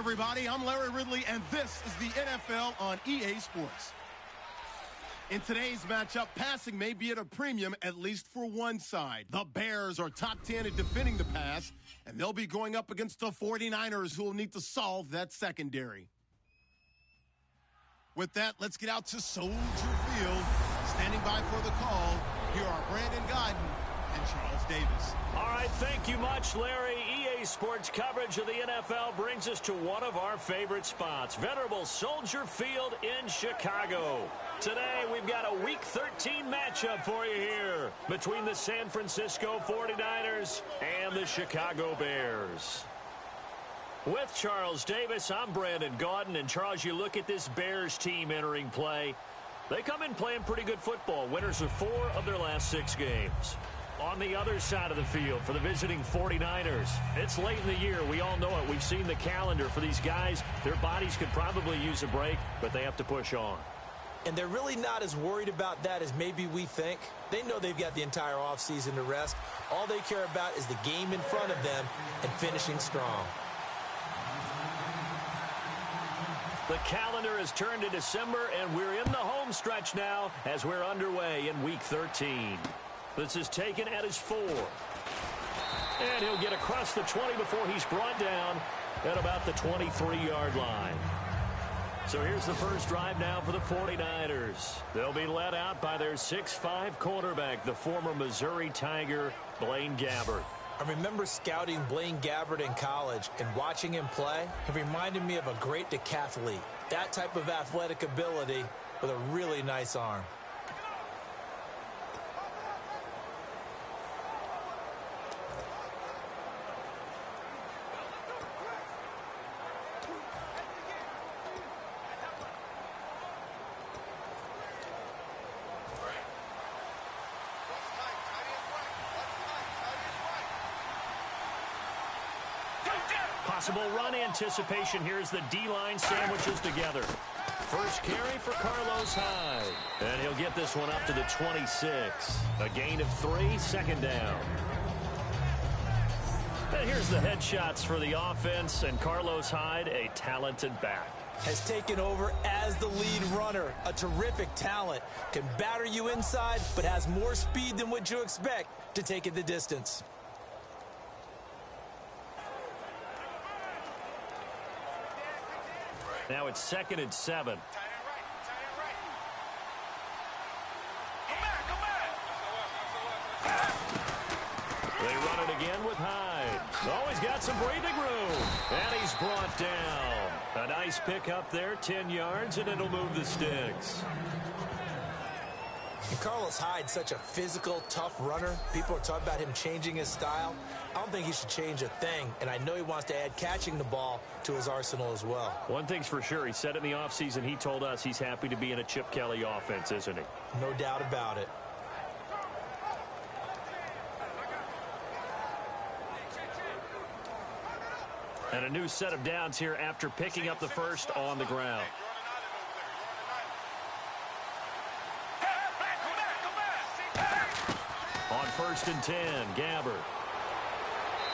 everybody. I'm Larry Ridley, and this is the NFL on EA Sports. In today's matchup, passing may be at a premium, at least for one side. The Bears are top 10 at defending the pass, and they'll be going up against the 49ers, who will need to solve that secondary. With that, let's get out to Soldier Field. Standing by for the call, here are Brandon Godden and Charles Davis. All right, thank you much, Larry. EA Sports coverage of the NFL brings us to one of our favorite spots, venerable Soldier Field in Chicago. Today, we've got a Week 13 matchup for you here between the San Francisco 49ers and the Chicago Bears. With Charles Davis, I'm Brandon Gaudin. And Charles, you look at this Bears team entering play. They come in playing pretty good football. Winners of 4 of their last 6 games. On the other side of the field for the visiting 49ers, it's late in the year. We all know it. We've seen the calendar for these guys. Their bodies could probably use a break, but they have to push on. And they're really not as worried about that as maybe we think. They know they've got the entire offseason to rest. All they care about is the game in front of them and finishing strong. The calendar has turned to December, and we're in the home stretch now as we're underway in Week 13. This is taken at his 4. And he'll get across the 20 before he's brought down at about the 23-yard line. So here's the first drive now for the 49ers. They'll be led out by their 6'5 quarterback, the former Missouri Tiger, Blaine Gabbert. I remember scouting Blaine Gabbert in college, and watching him play, it reminded me of a great decathlete. That type of athletic ability with a really nice arm. Possible run anticipation here as the D-line sandwiches together. First carry for Carlos Hyde. And he'll get this one up to the 26. A gain of 3, second down. And here's the headshots for the offense, and Carlos Hyde, a talented back. Has taken over as the lead runner. A terrific talent. Can batter you inside, but has more speed than what you expect to take it the distance. Now it's 2nd and 7. They run it again with Hyde. Oh, he's got some breathing room. And he's brought down. A nice pick up there, 10 yards, and it'll move the sticks. And Carlos Hyde's such a physical, tough runner. People are talking about him changing his style. I don't think he should change a thing, and I know he wants to add catching the ball to his arsenal as well. One thing's for sure, he said in the offseason, he told us he's happy to be in a Chip Kelly offense, isn't he? No doubt about it. And a new set of downs here after picking up the first on the ground. On 1st and 10, Gabbert.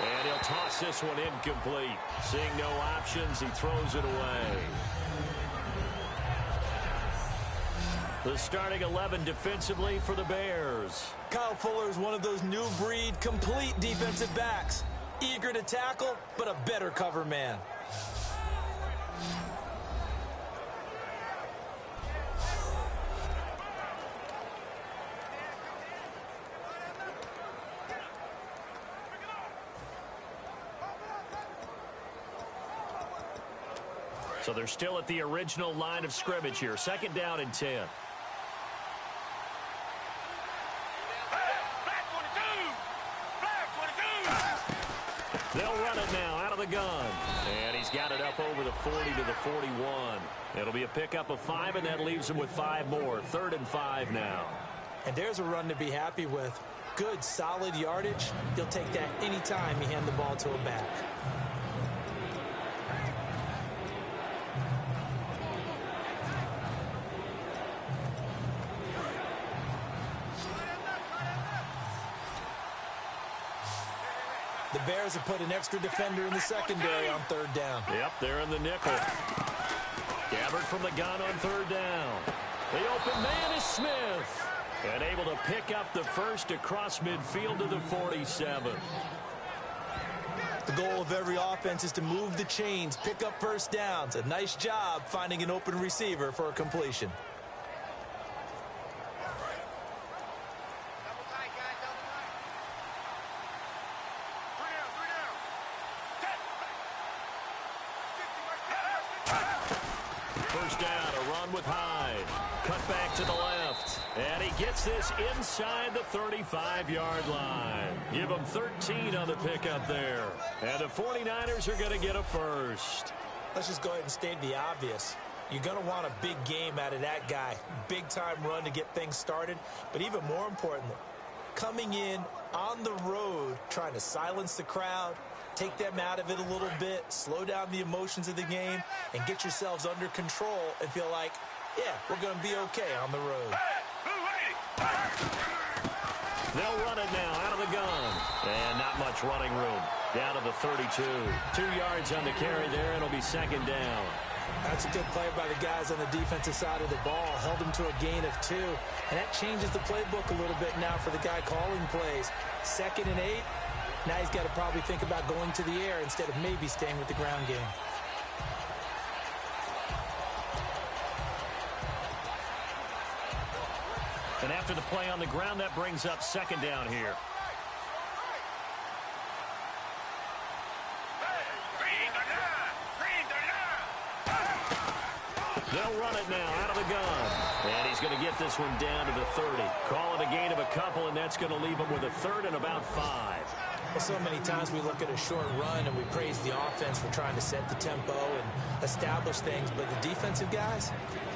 And he'll toss this one incomplete. Seeing no options, he throws it away. The starting 11 defensively for the Bears. Kyle Fuller is one of those new breed, complete defensive backs. Eager to tackle, but a better cover man. So they're still at the original line of scrimmage here. 2nd down and 10. They'll run it now out of the gun. And he's got it up over the 40 to the 41. It'll be a pickup of 5, and that leaves him with 5 more. 3rd and 5 now. And there's a run to be happy with. Good, solid yardage. He'll take that anytime you hand the ball to a back. The Bears have put an extra defender in the secondary on third down. Yep, they're in the nickel. Gabbert from the gun on third down. The open man is Smith. And able to pick up the first across midfield to the 47. The goal of every offense is to move the chains, pick up first downs. A nice job finding an open receiver for a completion. First down, a run with Hyde. Cut back to the left. And he gets this inside the 35-yard line. Give him 13 on the pickup there. And the 49ers are going to get a first. Let's just go ahead and state the obvious. You're going to want a big game out of that guy. Big-time run to get things started. But even more importantly, coming in on the road, trying to silence the crowd, take them out of it a little bit, slow down the emotions of the game, and get yourselves under control and feel like, yeah, we're going to be okay on the road. They'll run it now out of the gun. And not much running room. Down to the 32. 2 yards on the carry there. It'll be second down. That's a good play by the guys on the defensive side of the ball. Held them to a gain of 2. And that changes the playbook a little bit now for the guy calling plays. 2nd and 8. Now he's got to probably think about going to the air instead of maybe staying with the ground game. And after the play on the ground, that brings up second down here. They'll run it now out of the gun. And he's going to get this one down to the 30. Call it a gain of a couple, and that's going to leave him with a third and about 5. Well, so many times we look at a short run and we praise the offense for trying to set the tempo and establish things. But the defensive guys,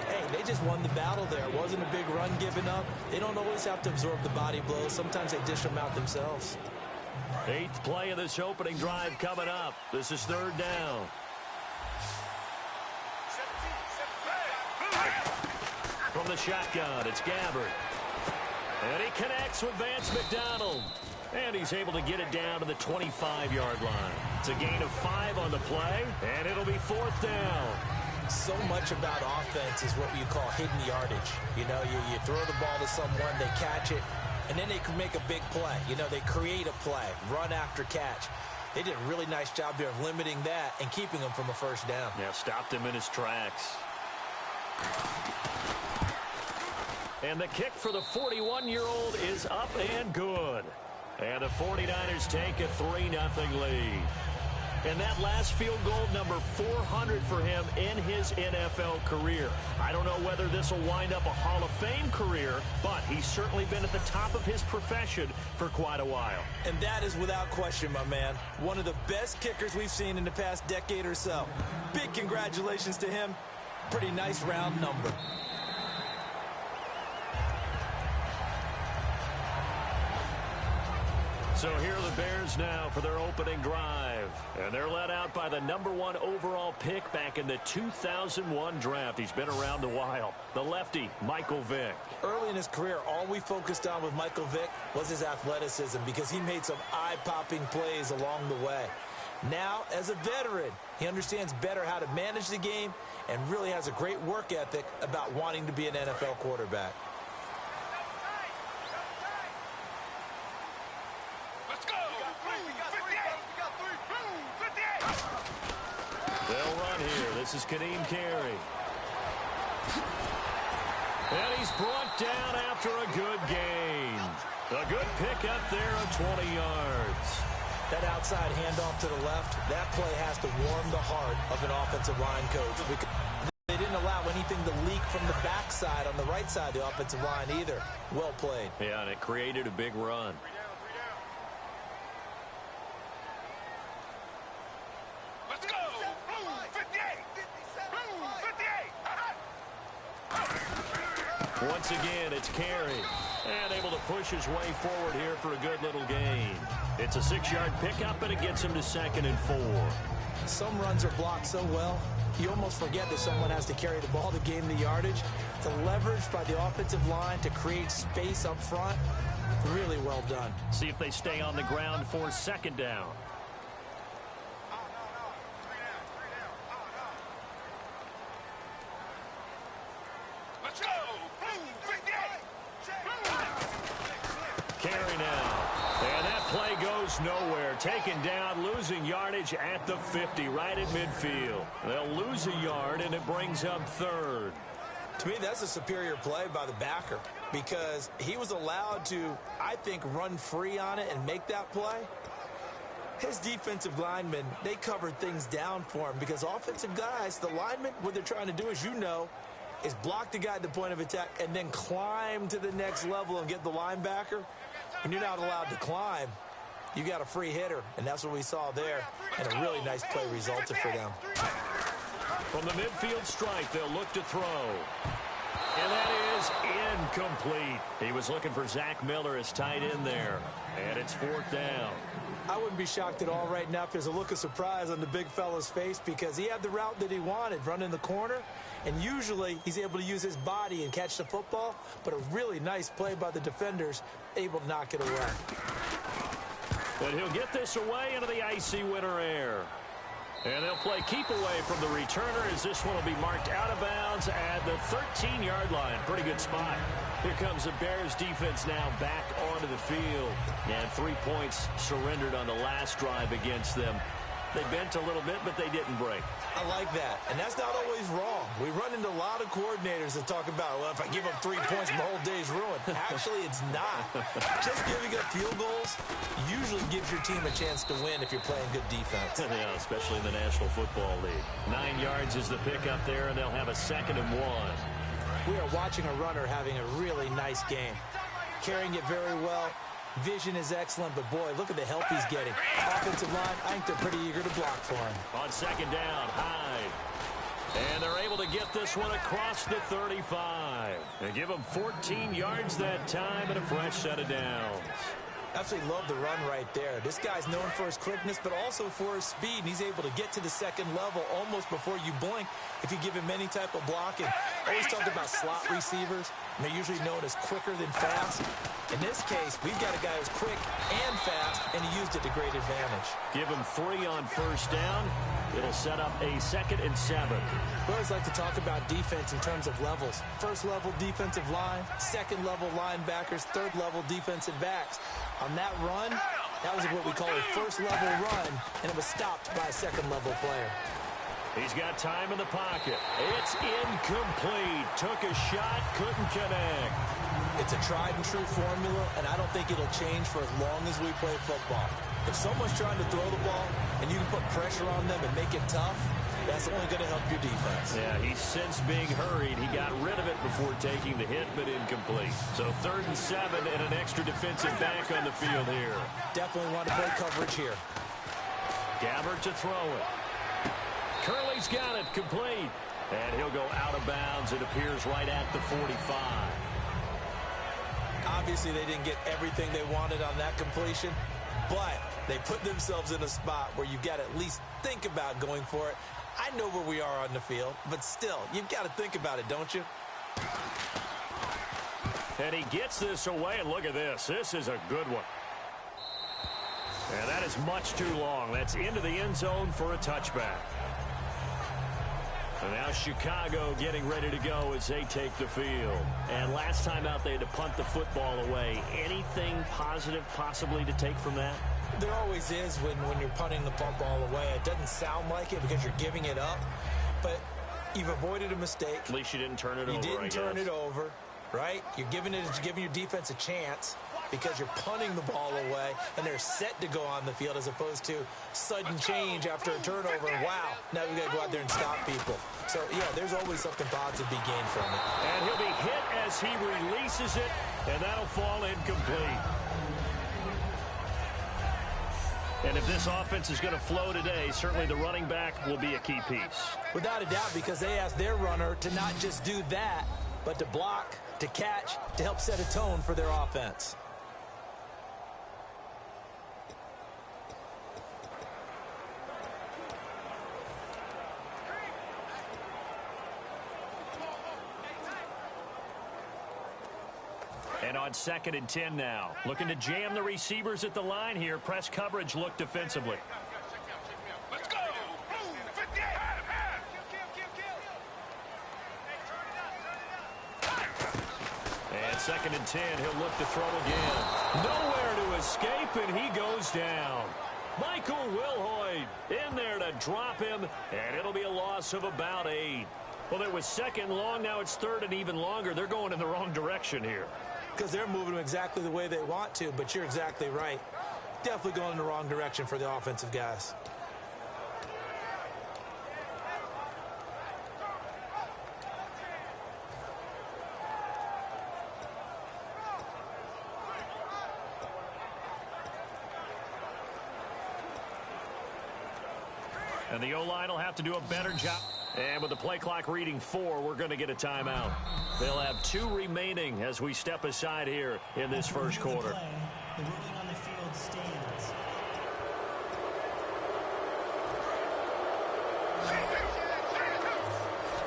hey, they just won the battle there. It wasn't a big run given up. They don't always have to absorb the body blows. Sometimes they dish them out themselves. 8th play of this opening drive coming up. This is third down. From the shotgun, it's Gabbert. And he connects with Vance McDonald. And he's able to get it down to the 25-yard line. It's a gain of 5 on the play, and it'll be 4th down. So much about offense is what you call hidden yardage. You know, you throw the ball to someone, they catch it, and then they can make a big play. You know, they create a play, run after catch. They did a really nice job there of limiting that and keeping him from a first down. Yeah, stopped him in his tracks. And the kick for the 41-year-old is up and good. And the 49ers take a 3-0 lead. And that last field goal, number 400 for him in his NFL career. I don't know whether this will wind up a Hall of Fame career, but he's certainly been at the top of his profession for quite a while. And that is without question, my man. One of the best kickers we've seen in the past decade or so. Big congratulations to him. Pretty nice round number. So here are the Bears now for their opening drive. And they're led out by the number 1 overall pick back in the 2001 draft. He's been around a while. The lefty, Michael Vick. Early in his career, all we focused on with Michael Vick was his athleticism because he made some eye-popping plays along the way. Now, as a veteran, he understands better how to manage the game and really has a great work ethic about wanting to be an NFL quarterback. They'll run here. This is Kadeem Carey. And he's brought down after a good gain. A good pickup there of 20 yards. That outside handoff to the left, that play has to warm the heart of an offensive line coach. They didn't allow anything to leak from the backside on the right side of the offensive line either. Well played. Yeah, and it created a big run. Once again, it's Carey. And able to push his way forward here for a good little gain. It's a 6-yard pickup, and it gets him to 2nd and 4. Some runs are blocked so well, you almost forget that someone has to carry the ball to gain the yardage. The leverage by the offensive line to create space up front, really well done. See if they stay on the ground for 2nd down. taken down, losing yardage at the 50, right at midfield. They'll lose a yard, and it brings up third. To me, that's a superior play by the backer because he was allowed to, I think, run free on it and make that play. His defensive linemen, they covered things down for him because offensive guys, the linemen, what they're trying to do, as you know, is block the guy at the point of attack and then climb to the next level and get the linebacker. When you're not allowed to climb, you got a free hitter, and that's what we saw there, and a really nice play resulted for them. From the midfield strike, they'll look to throw. And that is incomplete. He was looking for Zach Miller as tight end there, and it's fourth down. I wouldn't be shocked at all right now if there's a look of surprise on the big fella's face because he had the route that he wanted, running the corner, and usually he's able to use his body and catch the football, but a really nice play by the defenders, able to knock it away. But he'll get this away into the icy winter air. And they'll play keep away from the returner as this one will be marked out of bounds at the 13-yard line. Pretty good spot. Here comes the Bears defense now back onto the field. And 3 points surrendered on the last drive against them. They bent a little bit, but they didn't break. I like that. And that's not always wrong. We run into a lot of coordinators that talk about, well, if I give up 3 points, my whole day's ruined. Actually, it's not. Just giving up field goals usually gives your team a chance to win if you're playing good defense. Yeah, especially in the National Football League. 9 yards is the pickup there, and they'll have a 2nd and 1. We are watching a runner having a really nice game. Carrying it very well. Vision is excellent, but boy, look at the help he's getting. Offensive line, I think they're pretty eager to block for him. On 2nd down, Hyde. And they're able to get this one across the 35. They give him 14 yards that time and a fresh set of downs. Absolutely love the run right there. This guy's known for his quickness, but also for his speed. And he's able to get to the 2nd level almost before you blink if you give him any type of blocking. Always talked about slot receivers, and they're usually known as quicker than fast. In this case, we've got a guy who's quick and fast, and he used it to great advantage. Give him 3 on 1st down. It'll set up a 2nd and 7. We always like to talk about defense in terms of levels. 1st level defensive line, 2nd level linebackers, 3rd level defensive backs. On that run, that was what we call a 1st level run, and it was stopped by a 2nd level player. He's got time in the pocket. It's incomplete. Took a shot, couldn't connect. It's a tried and true formula, and I don't think it'll change for as long as we play football. If someone's trying to throw the ball and you can put pressure on them and make it tough, that's only going to help your defense. Yeah, he's since being hurried. He got rid of it before taking the hit, but incomplete. So 3rd and 7 and an extra defensive back on the field here. Definitely want to play coverage here. Gabbert to throw it. Curley's got it complete. And he'll go out of bounds. It appears right at the 45. Obviously, they didn't get everything they wanted on that completion, but they put themselves in a spot where you've got to at least think about going for it. I know where we are on the field, but still, you've got to think about it, don't you? And he gets this away, and look at this. This is a good one. And that is much too long. That's into the end zone for a touchback. And now Chicago getting ready to go as they take the field. And last time out, they had to punt the football away. Anything positive possibly to take from that? There always is when you're punting the football away. It doesn't sound like it because you're giving it up, but you've avoided a mistake. At least you didn't turn it over, You didn't turn it over, right? You're giving your defense a chance because you're punting the ball away, and they're set to go on the field as opposed to sudden change after a turnover. Wow, now we've got to go out there and stop people. So, yeah, there's always something positive to be gained from it. And he'll be hit as he releases it, and that'll fall incomplete. And if this offense is going to flow today, certainly the running back will be a key piece. Without a doubt, because they asked their runner to not just do that, but to block, to catch, to help set a tone for their offense. And on 2nd and 10 now. Looking to jam the receivers at the line here. Press coverage look defensively. Let's go. And 2nd and 10. He'll look to throw again. Nowhere to escape, and he goes down. Michael Wilhoit in there to drop him, and it'll be a loss of about 8. Well, it was second long. Now it's third and even longer. They're going in the wrong direction here. Because they're moving exactly the way they want to, but you're exactly right. Definitely going in the wrong direction for the offensive guys. And the O-line will have to do a better job. And with the play clock reading 4, we're going to get a timeout. They'll have 2 remaining as we step aside here in this first quarter. The ruling on the field stands.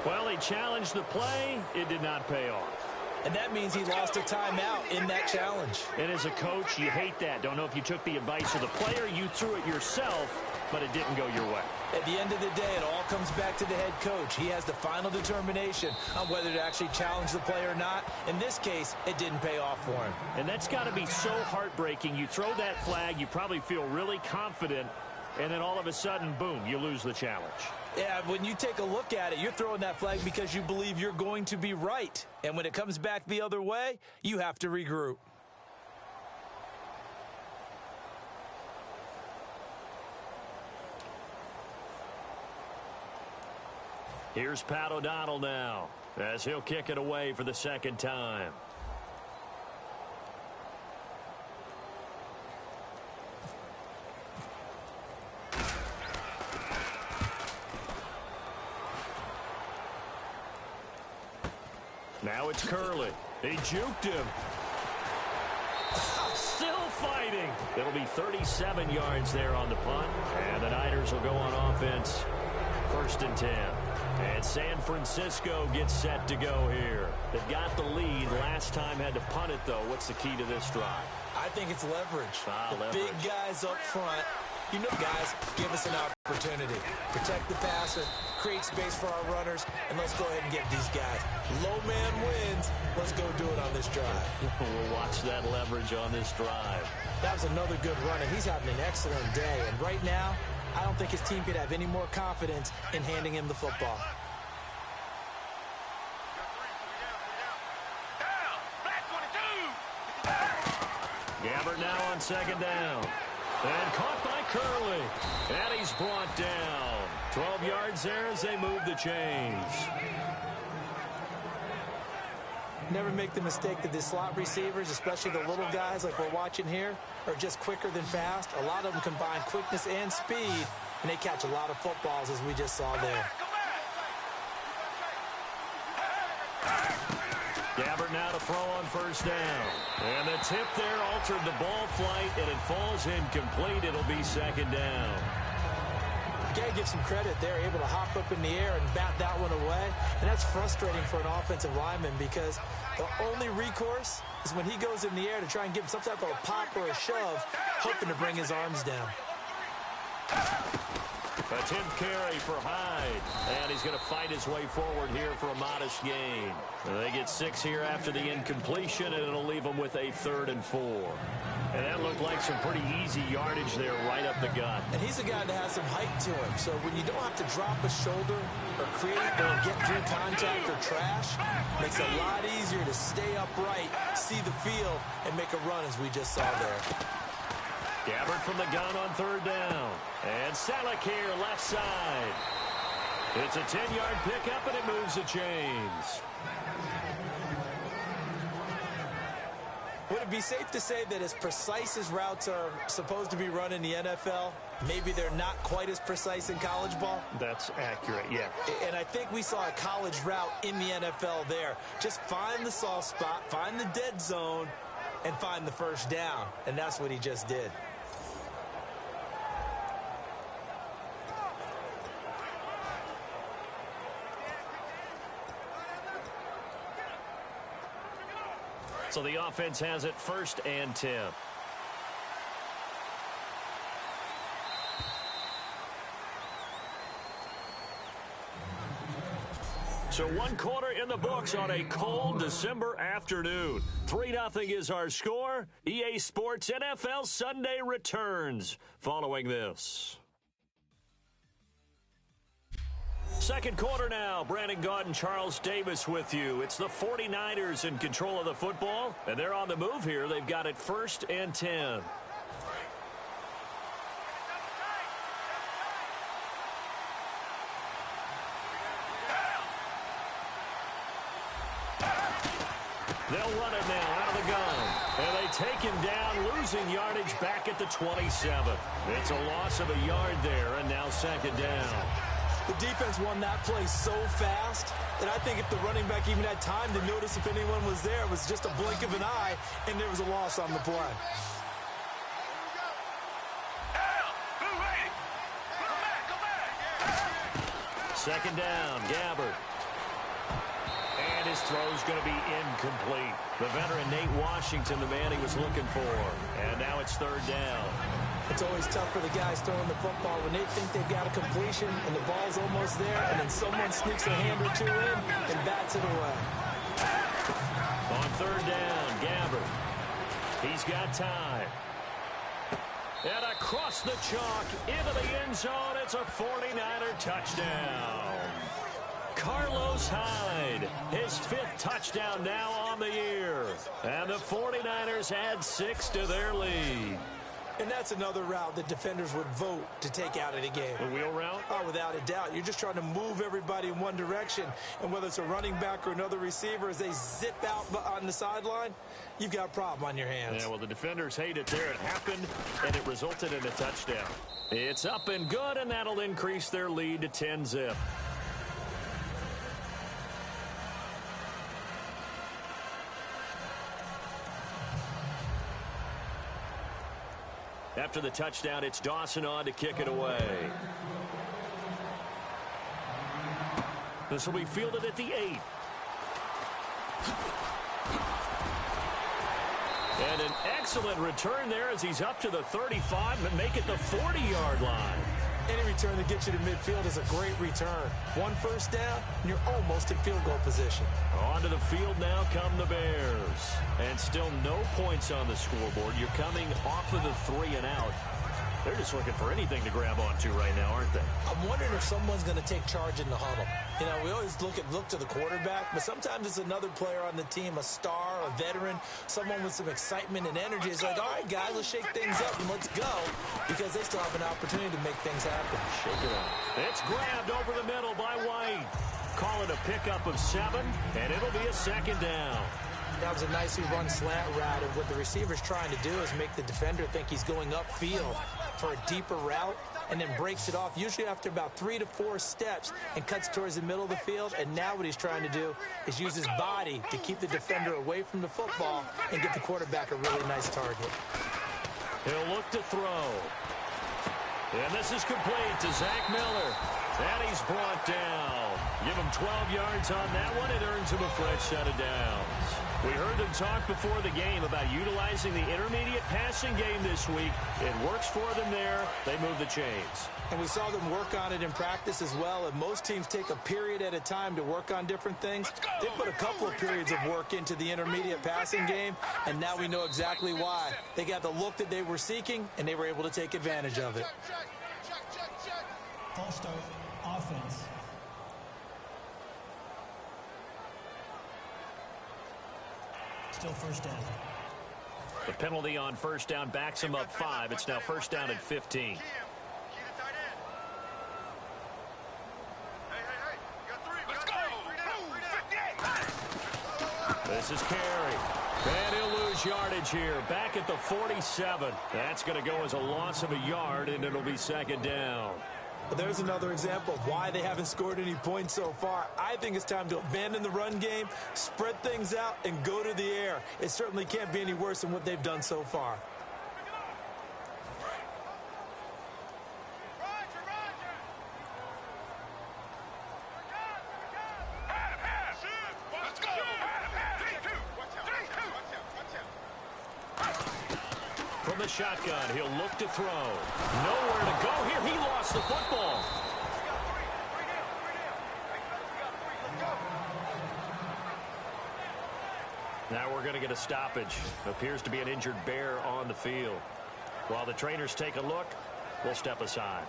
Well, he challenged the play. It did not pay off. And that means he lost a timeout in that challenge. And as a coach, you hate that. Don't know if you took the advice of the player, you threw it yourself, but it didn't go your way. At the end of the day, it all comes back to the head coach. He has the final determination on whether to actually challenge the play or not. In this case, it didn't pay off for him. And that's got to be so heartbreaking. You throw that flag, you probably feel really confident, and then all of a sudden, boom, you lose the challenge. Yeah, when you take a look at it, you're throwing that flag because you believe you're going to be right. And when it comes back the other way, you have to regroup. Here's Pat O'Donnell now as he'll kick it away for the second time. Now it's Curley. He juked him. Still fighting. It'll be 37 yards there on the punt. And the Niners will go on offense. 1st and 10. And San Francisco gets set to go here. They've got the lead. Last time had to punt it, though. What's the key to this drive? I think it's leverage. Leverage. Big guys up front. You know, guys, give us an opportunity. Protect the passer, create space for our runners, and let's go ahead and get these guys. Low man wins. Let's go do it on this drive. We'll watch that leverage on this drive. That was another good run, and he's having an excellent day. And right now, I don't think his team could have any more confidence in handing him the football. Gabbert now on 2nd down. And caught by Curley. And he's brought down. 12 yards there as they move the chains. Never make the mistake that the slot receivers, especially the little guys like we're watching here, are just quicker than fast. A lot of them combine quickness and speed, and they catch a lot of footballs, as we just saw there. Gabbert now to throw on 1st down. And the tip there altered the ball flight, and it falls incomplete. It'll be 2nd down. You got to give some credit. They're able to hop up in the air and bat that one away. And that's frustrating for an offensive lineman because the only recourse is when he goes in the air to try and give him some type of a pop or a shove, hoping to bring his arms down. A 10th carry for Hyde. And he's going to fight his way forward here for a modest gain. And they get 6 here after the incompletion, and it'll leave them with a 3rd and 4. And that looked like some pretty easy yardage there right up the gut. And he's a guy that has some height to him. So when you don't have to drop a shoulder or create or get through contact or trash, makes it a lot easier to stay upright, see the field, and make a run as we just saw there. Gabbert from the gun on 3rd down. And Salek here, left side. It's a 10-yard pickup, and it moves the chains. Would it be safe to say that as precise as routes are supposed to be run in the NFL, maybe they're not quite as precise in college ball? That's accurate, yeah. And I think we saw a college route in the NFL there. Just find the soft spot, find the dead zone, and find the 1st down. And that's what he just did. So the offense has it 1st and 10. So 1 quarter in the books on a cold December afternoon. 3-0 is our score. EA Sports NFL Sunday returns following this. Second quarter now. Brandon Gaudin, Charles Davis with you. It's the 49ers in control of the football, and they're on the move here. They've got it 1st and 10. They'll run it now out of the gun. And they take him down, losing yardage back at the 27. It's a loss of a yard there, and now 2nd down. The defense won that play so fast that I think if the running back even had time to notice if anyone was there, it was just a blink of an eye, and there was a loss on the play. Second down, Gabbert. And his throw's going to be incomplete. The veteran Nate Washington, the man he was looking for. And now it's 3rd down. It's always tough for the guys throwing the football when they think they've got a completion and the ball's almost there, and then someone sneaks a hand or two in and bats it away. On 3rd down, Gabbert. He's got time. And across the chalk into the end zone, it's a 49er touchdown. Carlos Hyde, his 5th touchdown now on the year. And the 49ers add 6 to their lead. And that's another route that defenders would vote to take out of the game. The wheel route? Oh, without a doubt. You're just trying to move everybody in one direction. And whether it's a running back or another receiver, as they zip out on the sideline, you've got a problem on your hands. Yeah, well, the defenders hate it there. It happened, and it resulted in a touchdown. It's up and good, and that'll increase their lead to 10-zip. After the touchdown, it's Dawson on to kick it away. This will be fielded at the 8. And an excellent return there as he's up to the 35 and make it the 40-yard line. Any return that gets you to midfield is a great return. 1 first down, and you're almost in field goal position. Onto the field now come the Bears. And still no points on the scoreboard. You're coming off of the 3 and out. They're just looking for anything to grab onto right now, aren't they? I'm wondering if someone's going to take charge in the huddle. You know, we always look to the quarterback, but sometimes it's another player on the team, a star, a veteran, someone with some excitement and energy. It's like, all right, guys, let's shake things up and let's go, because they still have an opportunity to make things happen. Shake it up. It's grabbed over the middle by White. Call it a pickup of 7, and it'll be a 2nd down. That was a nicely run slant route, and what the receiver's trying to do is make the defender think he's going upfield for a deeper route, and then breaks it off, usually after about 3 to 4 steps, and cuts towards the middle of the field. And now what he's trying to do is use his body to keep the defender away from the football and get the quarterback a really nice target. He'll look to throw. And this is complete to Zach Miller. And he's brought down. Give him 12 yards on that one. It earns him a fresh set of downs. We heard them talk before the game about utilizing the intermediate passing game this week. It works for them there. They move the chains. And we saw them work on it in practice as well. And most teams take a period at a time to work on different things. They put a couple of periods of work into the intermediate passing game, and now we know exactly why. They got the look that they were seeking, and they were able to take advantage of it. False start, offense. Still first down. The penalty on first down backs him up 5. It's now first down at 15. This is Carey. And he'll lose yardage here. Back at the 47. That's going to go as a loss of a yard, and it'll be 2nd down. There's another example of why they haven't scored any points so far. I think it's time to abandon the run game, spread things out, and go to the air. It certainly can't be any worse than what they've done so far. From the shotgun, he'll look to throw. Nowhere to go here. He lost the football. Now we're going to get a stoppage. Appears to be an injured bear on the field. While the trainers take a look, we'll step aside.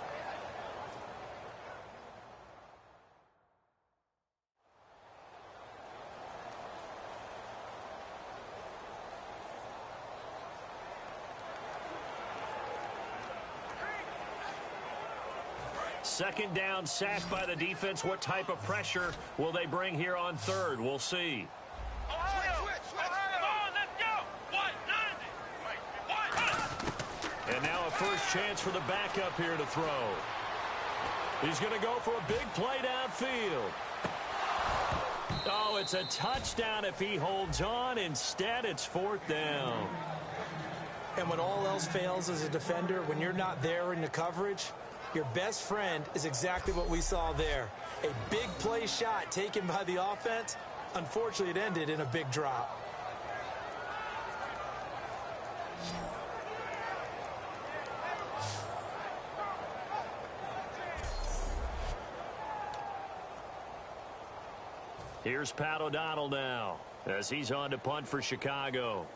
Second down, sacked by the defense. What type of pressure will they bring here on third? We'll see. And now a first chance for the backup here to throw. He's going to go for a big play downfield. Oh, it's a touchdown if he holds on. Instead, it's fourth down. And when all else fails as a defender, when you're not there in the coverage, your best friend is exactly what we saw there. A big play shot taken by the offense. Unfortunately, it ended in a big drop. Here's Pat O'Donnell now as he's on to punt for Chicago.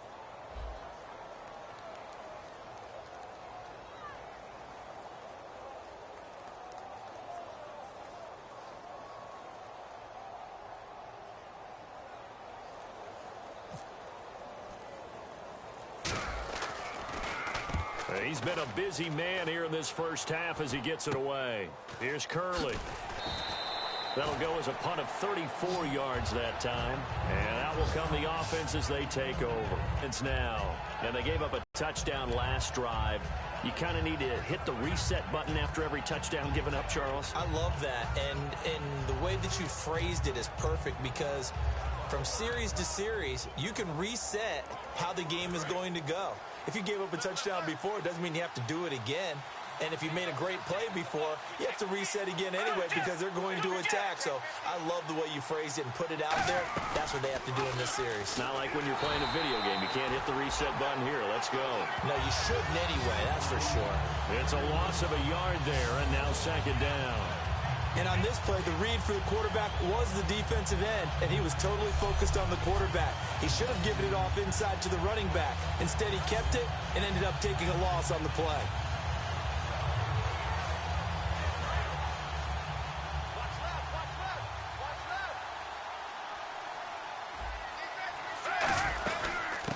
He's been a busy man here in this first half as he gets it away. Here's Curley. That'll go as a punt of 34 yards that time. And out will come the offense as they take over. It's now. And they gave up a touchdown last drive. You kind of need to hit the reset button after every touchdown given up, Charles. I love that. And the way that you phrased it is perfect because from series to series, you can reset how the game is going to go. If you gave up a touchdown before, it doesn't mean you have to do it again. And if you made a great play before, you have to reset again anyway because they're going to attack. So I love the way you phrased it and put it out there. That's what they have to do in this series. Not like when you're playing a video game. You can't hit the reset button here. Let's go. No, you shouldn't anyway. That's for sure. It's a loss of a yard there, and now second down. And on this play, the read for the quarterback was the defensive end, and he was totally focused on the quarterback. He should have given it off inside to the running back. Instead, he kept it and ended up taking a loss on the play.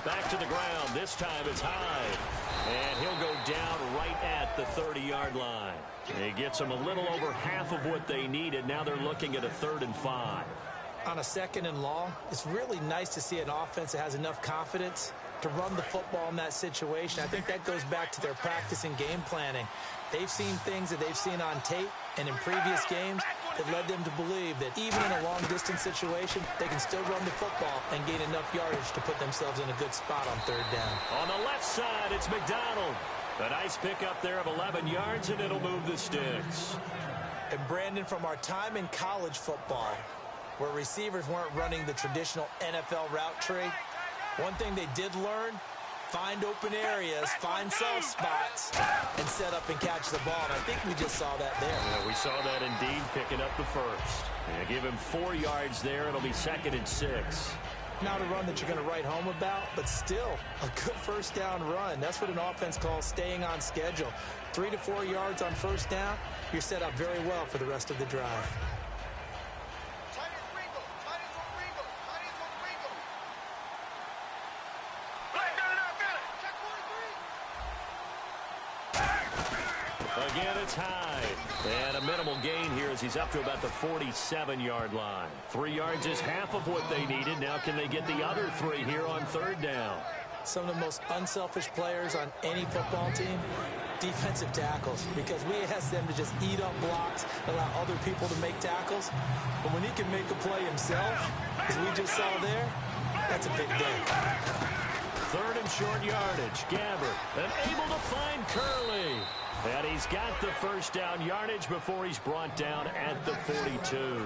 Back to the ground. This time it's Hyde. And he'll go down right at the 30-yard line. He gets them a little over half of what they needed. Now they're looking at a 3rd and 5. On a 2nd and long, it's really nice to see an offense that has enough confidence to run the football in that situation. I think that goes back to their practice and game planning. They've seen things that they've seen on tape and in previous games that led them to believe that even in a long-distance situation, they can still run the football and gain enough yardage to put themselves in a good spot on 3rd down. On the left side, it's McDonald. A nice pickup there of 11 yards, and it'll move the sticks. And, Brandon, from our time in college football, where receivers weren't running the traditional NFL route tree, one thing they did learn, find open areas, find soft spots, and set up and catch the ball. And I think we just saw that there. Yeah, we saw that indeed, picking up the first. And give him 4 yards there. It'll be 2nd and 6. Not a run that you're going to write home about, but still a good first down run. That's what an offense calls staying on schedule. 3 to 4 yards on first down, you're set up very well for the rest of the drive. Again, it's Hyde. And a minimal gain here as he's up to about the 47-yard line. 3 yards is half of what they needed. Now can they get the other 3 here on 3rd down? Some of the most unselfish players on any football team, defensive tackles, because we ask them to just eat up blocks, allow other people to make tackles. But when he can make a play himself, as we just saw there, that's a big day. 3rd and short yardage. Gabbert, and able to find Curley. And he's got the first down yardage before he's brought down at the 42.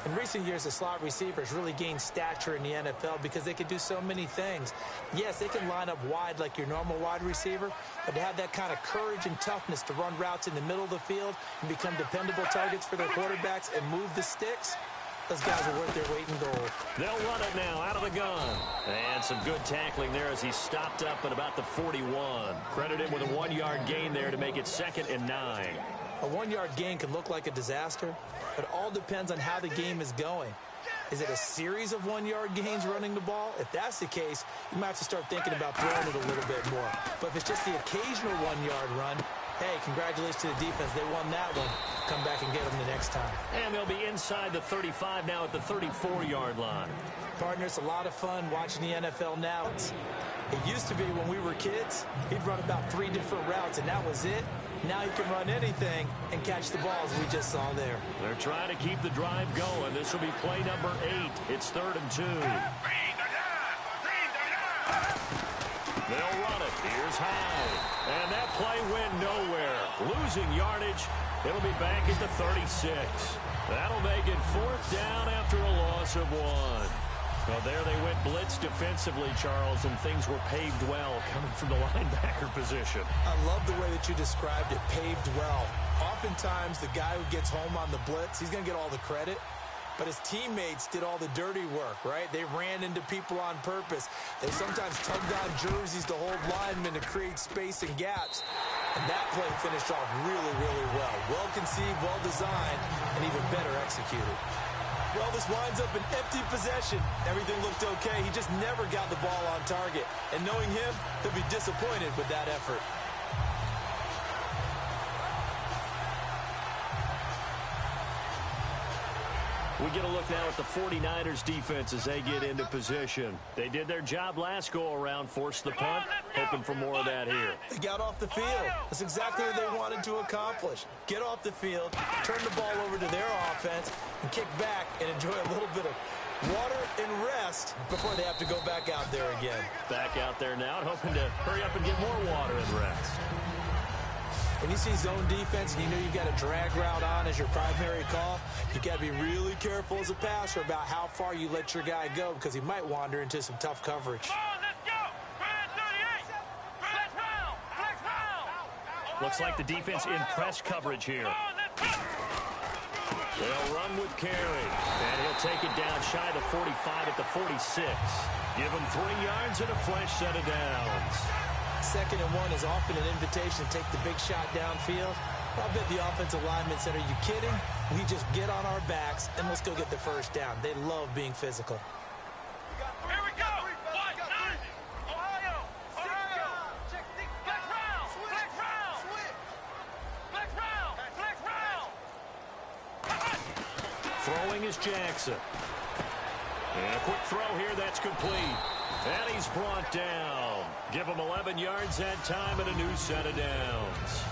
In recent years, the slot receivers really gained stature in the NFL because they can do so many things. Yes, they can line up wide like your normal wide receiver, but to have that kind of courage and toughness to run routes in the middle of the field and become dependable targets for their quarterbacks and move the sticks, Those guys are worth their weight in gold. They'll run it now out of the gun. And some good tackling there as he stopped up at about the 41. Credit him with a 1-yard gain there to make it 2nd and 9. A 1-yard gain can look like a disaster, but it all depends on how the game is going. Is it a series of 1-yard gains running the ball? If that's the case, you might have to start thinking about throwing it a little bit more. But if it's just the occasional 1-yard run, hey, congratulations to the defense. They won that one. Come back and get them the next time. And they'll be inside the 35 now at the 34-yard line. Partner, it's a lot of fun watching the NFL now. It used to be when we were kids, he'd run about 3 different routes, and that was it. Now he can run anything and catch the balls we just saw there. They're trying to keep the drive going. This will be play number 8. It's 3rd and 2. They'll run it. Here's Hyde. And that play went nowhere. Losing yardage. It'll be back at the 36. That'll make it 4th down after a loss of 1. Well, there they went blitz defensively, Charles, and things were paved well coming from the linebacker position. I love the way that you described it, paved well. Oftentimes, the guy who gets home on the blitz, he's going to get all the credit. But his teammates did all the dirty work, right? They ran into people on purpose. They sometimes tugged on jerseys to hold linemen to create space and gaps. And that play finished off really, really well. Well conceived, well designed, and even better executed. Well, this winds up an empty possession. Everything looked okay. He just never got the ball on target. And knowing him, he'll be disappointed with that effort. We get a look now at the 49ers defense as they get into position. They did their job last go-around, forced the punt, hoping for more of that here. They got off the field. That's exactly what they wanted to accomplish. Get off the field, turn the ball over to their offense, and kick back and enjoy a little bit of water and rest before they have to go back out there again. Back out there now, hoping to hurry up and get more water and rest. When you see zone defense and you know you've got a drag route on as your primary call, you got to be really careful as a passer about how far you let your guy go because he might wander into some tough coverage. Looks like the defense in press coverage here. They'll run with Carey, and he'll take it down shy of the 45 at the 46. Give him 3 yards and a fresh set of downs. 2nd and 1 is often an invitation to take the big shot downfield. I bet the offensive lineman said, are you kidding? We just get on our backs and let's go get the first down. They love being physical. Here we go. Ohio. Flex round. Throwing is Jackson. And a quick throw here, that's complete. And he's brought down. Give him 11 yards that time and a new set of downs.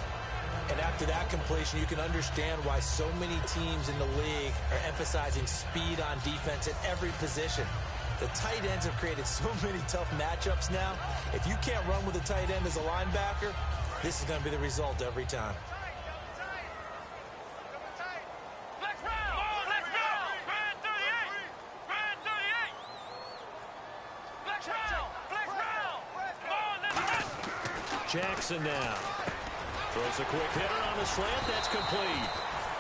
And after that completion, you can understand why so many teams in the league are emphasizing speed on defense at every position. The tight ends have created so many tough matchups now. If you can't run with a tight end as a linebacker, this is going to be the result every time. Jackson now. Throws a quick hitter on the slant. That's complete.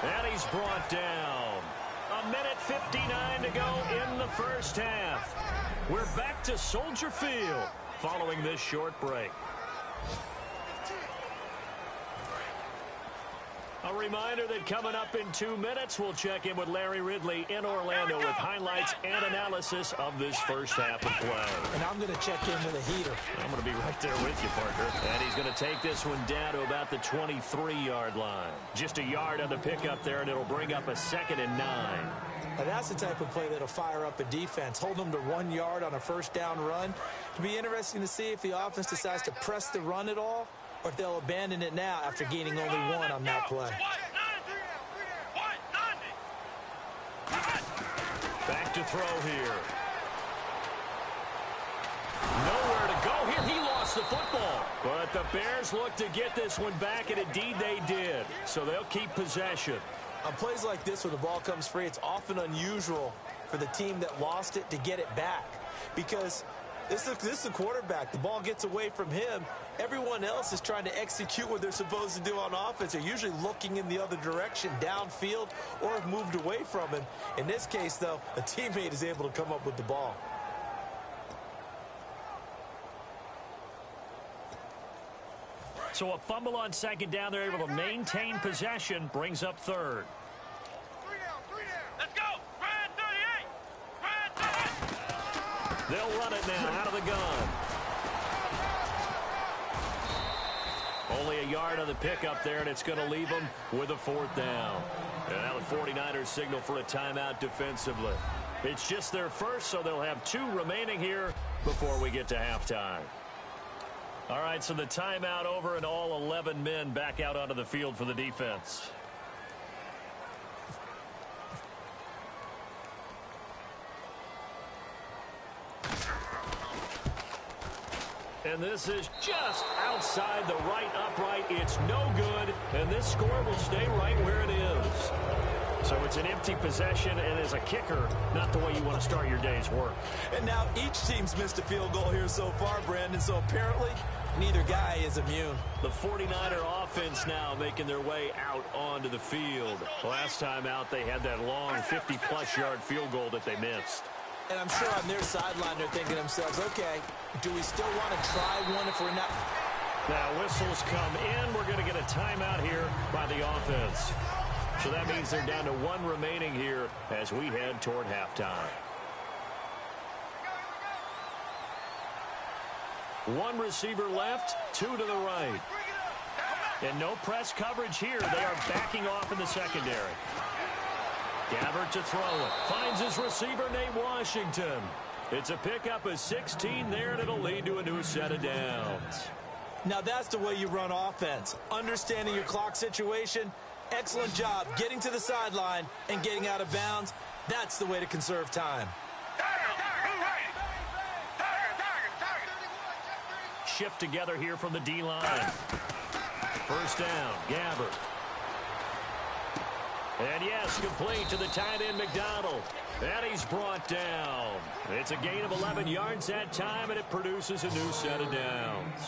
And he's brought down. 1:59 to go in the first half. We're back to Soldier Field following this short break. A reminder that coming up in 2 minutes, we'll check in with Larry Ridley in Orlando with highlights and analysis of this first half of play. And I'm going to check in with a heater. I'm going to be right there with you, partner. And he's going to take this one down to about the 23-yard line. Just a yard on the pickup there, and it'll bring up a 2nd and 9. Now that's the type of play that'll fire up a defense. Hold them to 1 yard on a first down run. It'll be interesting to see if the offense decides to press the run at all, or if they'll abandon it now after gaining only 1 on that play. Back to throw here. Nowhere to go here. He lost the football. But the Bears look to get this one back, and indeed they did. So they'll keep possession. On plays like this where the ball comes free, it's often unusual for the team that lost it to get it back. Because This is the quarterback. The ball gets away from him. Everyone else is trying to execute what they're supposed to do on offense. They're usually looking in the other direction, downfield, or have moved away from him. In this case, though, a teammate is able to come up with the ball. So a fumble on second down. They're able to maintain possession, brings up third. 3 down. Let's go. Ryan 38. Ryan 38. They'll run it now out of the gun. Only a yard on the pickup there, and it's going to leave them with a fourth down. And now the 49ers signal for a timeout defensively. It's just their first, so they'll have 2 remaining here before we get to halftime. All right, so the timeout over and all 11 men back out onto the field for the defense. And this is just outside the right upright. It's no good, and this score will stay right where it is. So it's an empty possession, and as a kicker, not the way you want to start your day's work. And now each team's missed a field goal here so far, Brandon, so apparently neither guy is immune. The 49er offense now making their way out onto the field. Last time out, they had that long 50-plus yard field goal that they missed. And I'm sure on their sideline they're thinking to themselves, okay, do we still want to try one if we're not? Now whistles come in. We're going to get a timeout here by the offense. So that means they're down to 1 remaining here as we head toward halftime. 1 receiver left, 2 to the right. And no press coverage here. They are backing off in the secondary. Gabbert to throw it. Finds his receiver, Nate Washington. It's a pickup of 16 there, and it'll lead to a new set of downs. Now that's the way you run offense. Understanding your clock situation. Excellent job getting to the sideline and getting out of bounds. That's the way to conserve time. Shift together here from the D-line. First down, Gabbert. And yes, complete to the tight end, McDonald. And he's brought down. It's a gain of 11 yards that time, and it produces a new set of downs.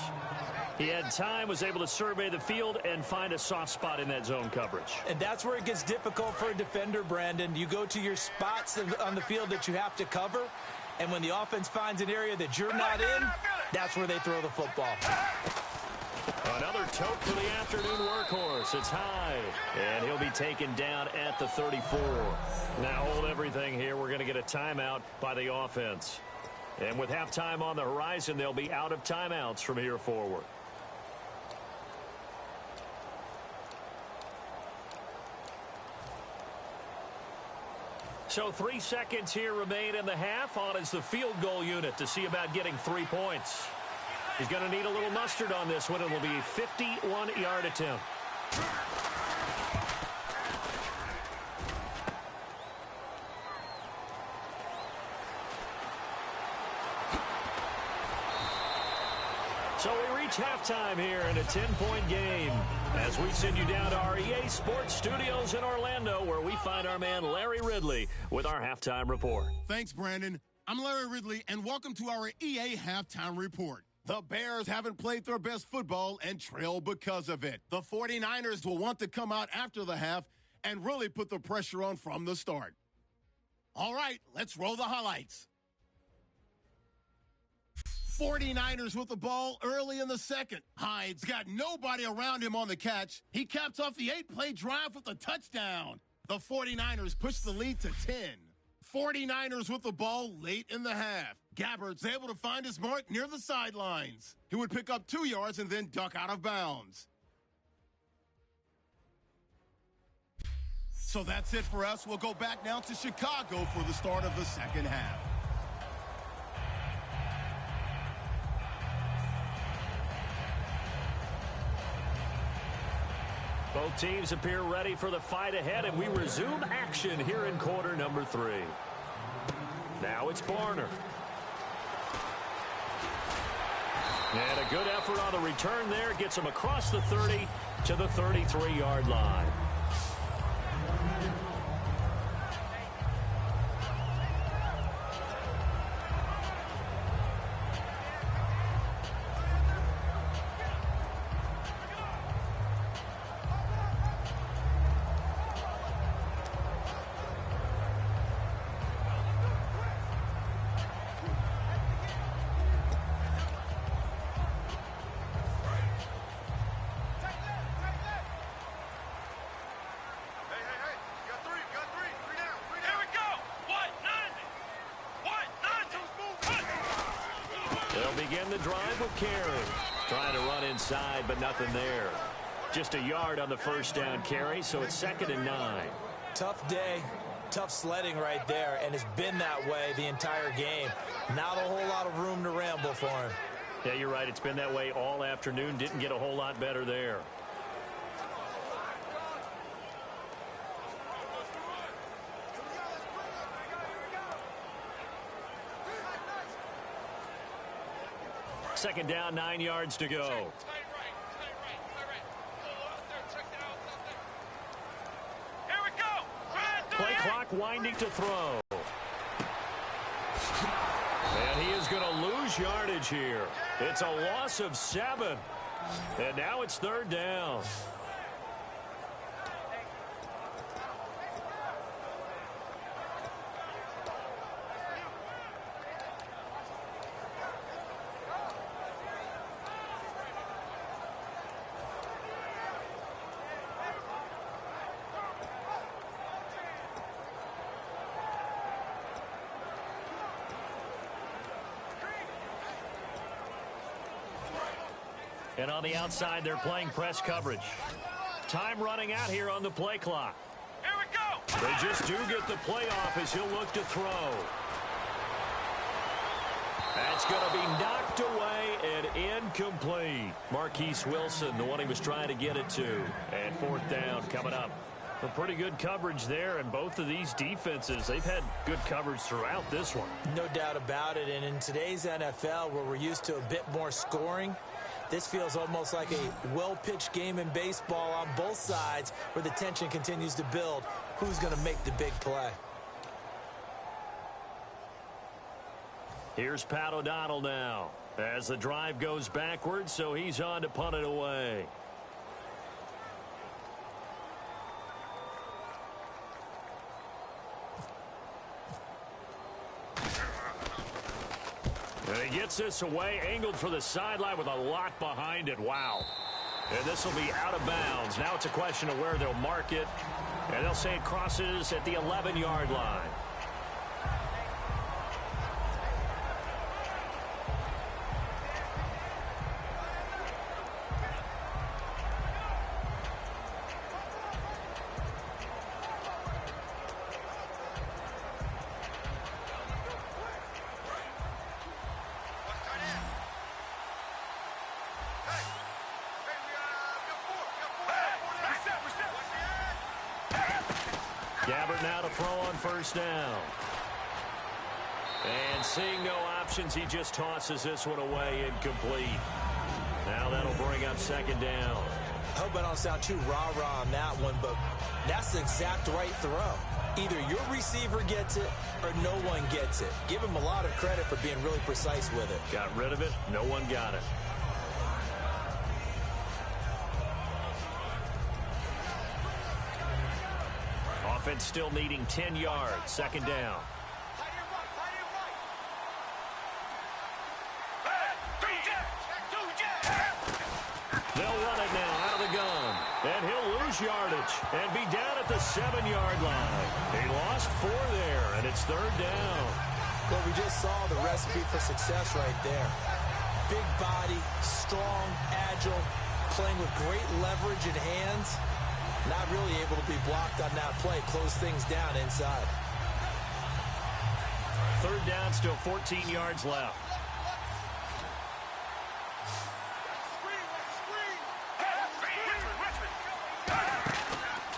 He had time, was able to survey the field and find a soft spot in that zone coverage. And that's where it gets difficult for a defender, Brandon. You go to your spots on the field that you have to cover, and when the offense finds an area that you're not in, that's where they throw the football. Another tote for the afternoon workhorse. It's high, and he'll be taken down at the 34. Now hold everything here. We're going to get a timeout by the offense. And with halftime on the horizon, they'll be out of timeouts from here forward. So 3 seconds here remain in the half. On is the field goal unit to see about getting 3 points. He's going to need a little mustard on this one. It will be a 51-yard attempt. So we reach halftime here in a 10-point game as we send you down to our EA Sports Studios in Orlando, where we find our man Larry Ridley with our halftime report. Thanks, Brandon. I'm Larry Ridley, and welcome to our EA Halftime Report. The Bears haven't played their best football and trail because of it. The 49ers will want to come out after the half and really put the pressure on from the start. All right, let's roll the highlights. 49ers with the ball early in the second. Hyde's got nobody around him on the catch. He caps off the 8-play drive with a touchdown. The 49ers push the lead to 10. 49ers with the ball late in the half. Gabbert's able to find his mark near the sidelines. He would pick up 2 yards and then duck out of bounds. So that's it for us. We'll go back now to Chicago for the start of the second half. Both teams appear ready for the fight ahead, and we resume action here in quarter number 3. Now it's Barner. And a good effort on the return there. Gets him across the 30 to the 33-yard line. They'll begin the drive with carry. Trying to run inside, but nothing there. Just a yard on the first down carry, so it's 2nd and 9. Tough day, tough sledding right there, and it's been that way the entire game. Not a whole lot of room to ramble for him. Yeah, you're right. It's been that way all afternoon. Didn't get a whole lot better there. Second down, 9 yards to go. Play clock winding to throw. And he is going to lose yardage here. It's a loss of 7. And now it's 3rd down. And on the outside, they're playing press coverage. Time running out here on the play clock. Here we go. They just do get the play off as he'll look to throw. That's going to be knocked away and incomplete. Marquise Wilson, the one he was trying to get it to. And 4th down coming up. Well, pretty good coverage there, and both of these defenses, they've had good coverage throughout this one. No doubt about it, and in today's NFL, where we're used to a bit more scoring, this feels almost like a well-pitched game in baseball on both sides where the tension continues to build. Who's going to make the big play? Here's Pat O'Donnell now as the drive goes backwards, so he's on to punt it away. And he gets this away, angled for the sideline with a lot behind it. Wow. And this will be out of bounds. Now it's a question of where they'll mark it. And they'll say it crosses at the 11-yard line. Gabbert now to throw on first down. And seeing no options, he just tosses this one away, incomplete. Now that'll bring up 2nd down. I hope I don't sound too rah-rah on that one, but that's the exact right throw. Either your receiver gets it or no one gets it. Give him a lot of credit for being really precise with it. Got rid of it. No one got it. Offense still needing 10 yards. 2nd down. They'll run it now out of the gun. And he'll lose yardage and be down at the 7-yard line. He lost 4 there, and it's 3rd down. Well, we just saw the recipe for success right there. Big body, strong, agile, playing with great leverage in hands. Not really able to be blocked on that play. Close things down inside. 3rd down, still 14 yards left.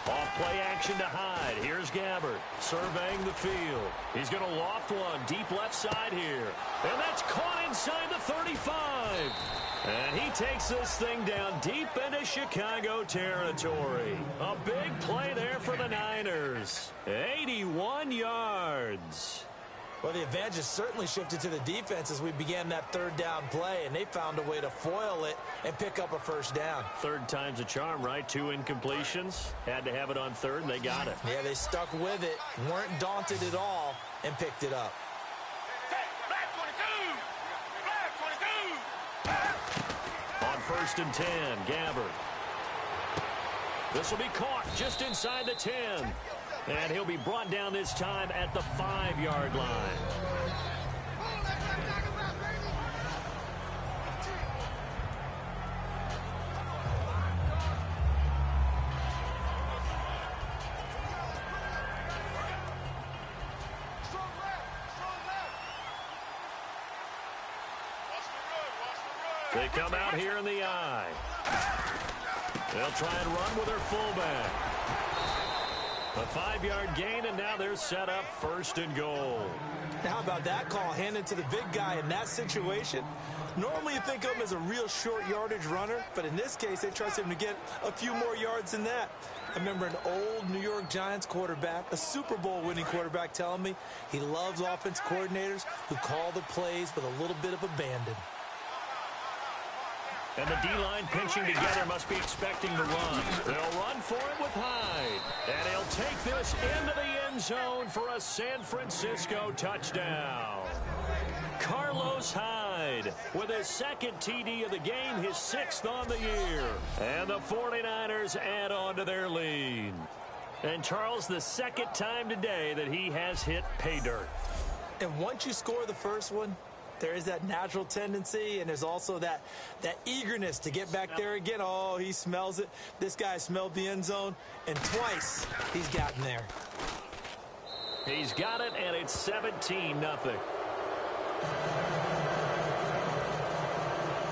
Off play action to Hyde. Here's Gabbert surveying the field. He's going to loft one deep left side here. And that's caught inside the 35. And he takes this thing down deep into Chicago territory. A big play there for the Niners. 81 yards. Well, the advantage has certainly shifted to the defense as we began that 3rd down play, and they found a way to foil it and pick up a first down. 3rd time's a charm, right? 2 incompletions. Had to have it on 3rd, and they got it. Yeah, they stuck with it, weren't daunted at all, and picked it up. On 1st and 10, Gabbert. This will be caught just inside the 10. And he'll be brought down this time at the 5-yard line. They come out here in the I. They'll try and run with their fullback. A 5-yard gain, and now they're set up 1st and goal. Now, how about that call handed to the big guy in that situation? Normally you think of him as a real short yardage runner, but in this case they trust him to get a few more yards than that. I remember an old New York Giants quarterback, a Super Bowl winning quarterback, telling me he loves offense coordinators who call the plays with a little bit of abandon. And the D-line pinching together must be expecting the run. They'll run for it with Hyde. And he'll take this into the end zone for a San Francisco touchdown. Carlos Hyde with his 2nd TD of the game, his 6th on the year. And the 49ers add on to their lead. And Charles, the 2nd time today that he has hit pay dirt. And once you score the first one, there is that natural tendency, and there's also that eagerness to get back there again. Oh, he smells it. This guy smelled the end zone, and twice he's gotten there. He's got it, and it's 17-0.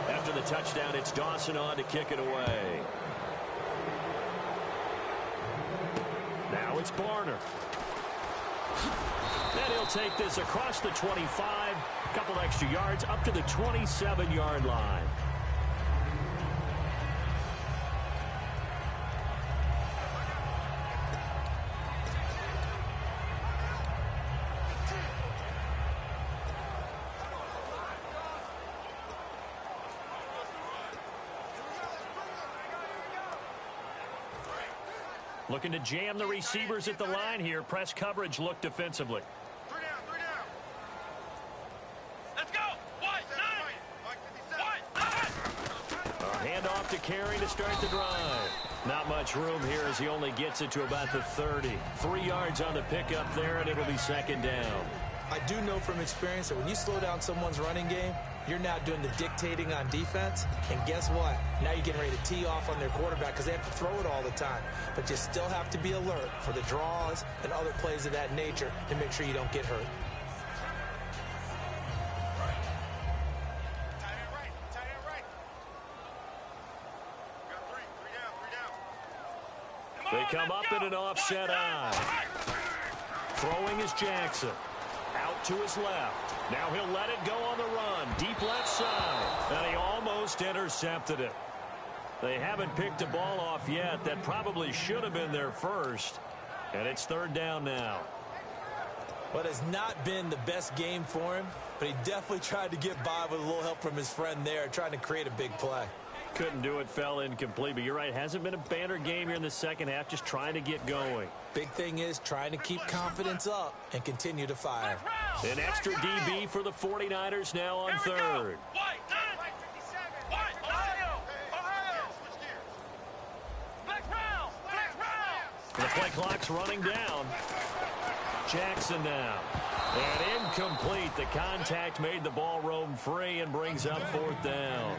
After the touchdown, it's Dawson on to kick it away. Now it's Barner. And he'll take this across the 25, a couple extra yards up to the 27-yard line. Looking to jam the receivers at the line here. Press coverage look defensively. 3 down. Let's go. White, 9. A handoff to Carey to start the drive. Not much room here as he only gets it to about the 30. 3 yards on the pickup there, and it'll be 2nd down. I do know from experience that when you slow down someone's running game, you're now doing the dictating on defense. And guess what? Now you're getting ready to tee off on their quarterback because they have to throw it all the time. But you still have to be alert for the draws and other plays of that nature to make sure you don't get hurt. Tight end right. Got 3 down. They come up in an offset eye. Throwing is Jackson. Out to his left. Now he'll let it go on the run. Deep left side. And he almost intercepted it. They haven't picked a ball off yet. That probably should have been their first. And it's 3rd down now. Well, it's not been the best game for him, but he definitely tried to get by with a little help from his friend there, trying to create a big play. Couldn't do it, fell incomplete, but you're right. Hasn't been a banner game here in the second half, just trying to get going. Big thing is trying to keep confidence up and continue to fire. An extra DB for the 49ers now on 3rd. White, 9. White, Ohio. Flex round. The play clock's running down. Jackson now. And incomplete. The contact made the ball roam free and brings up 4th down.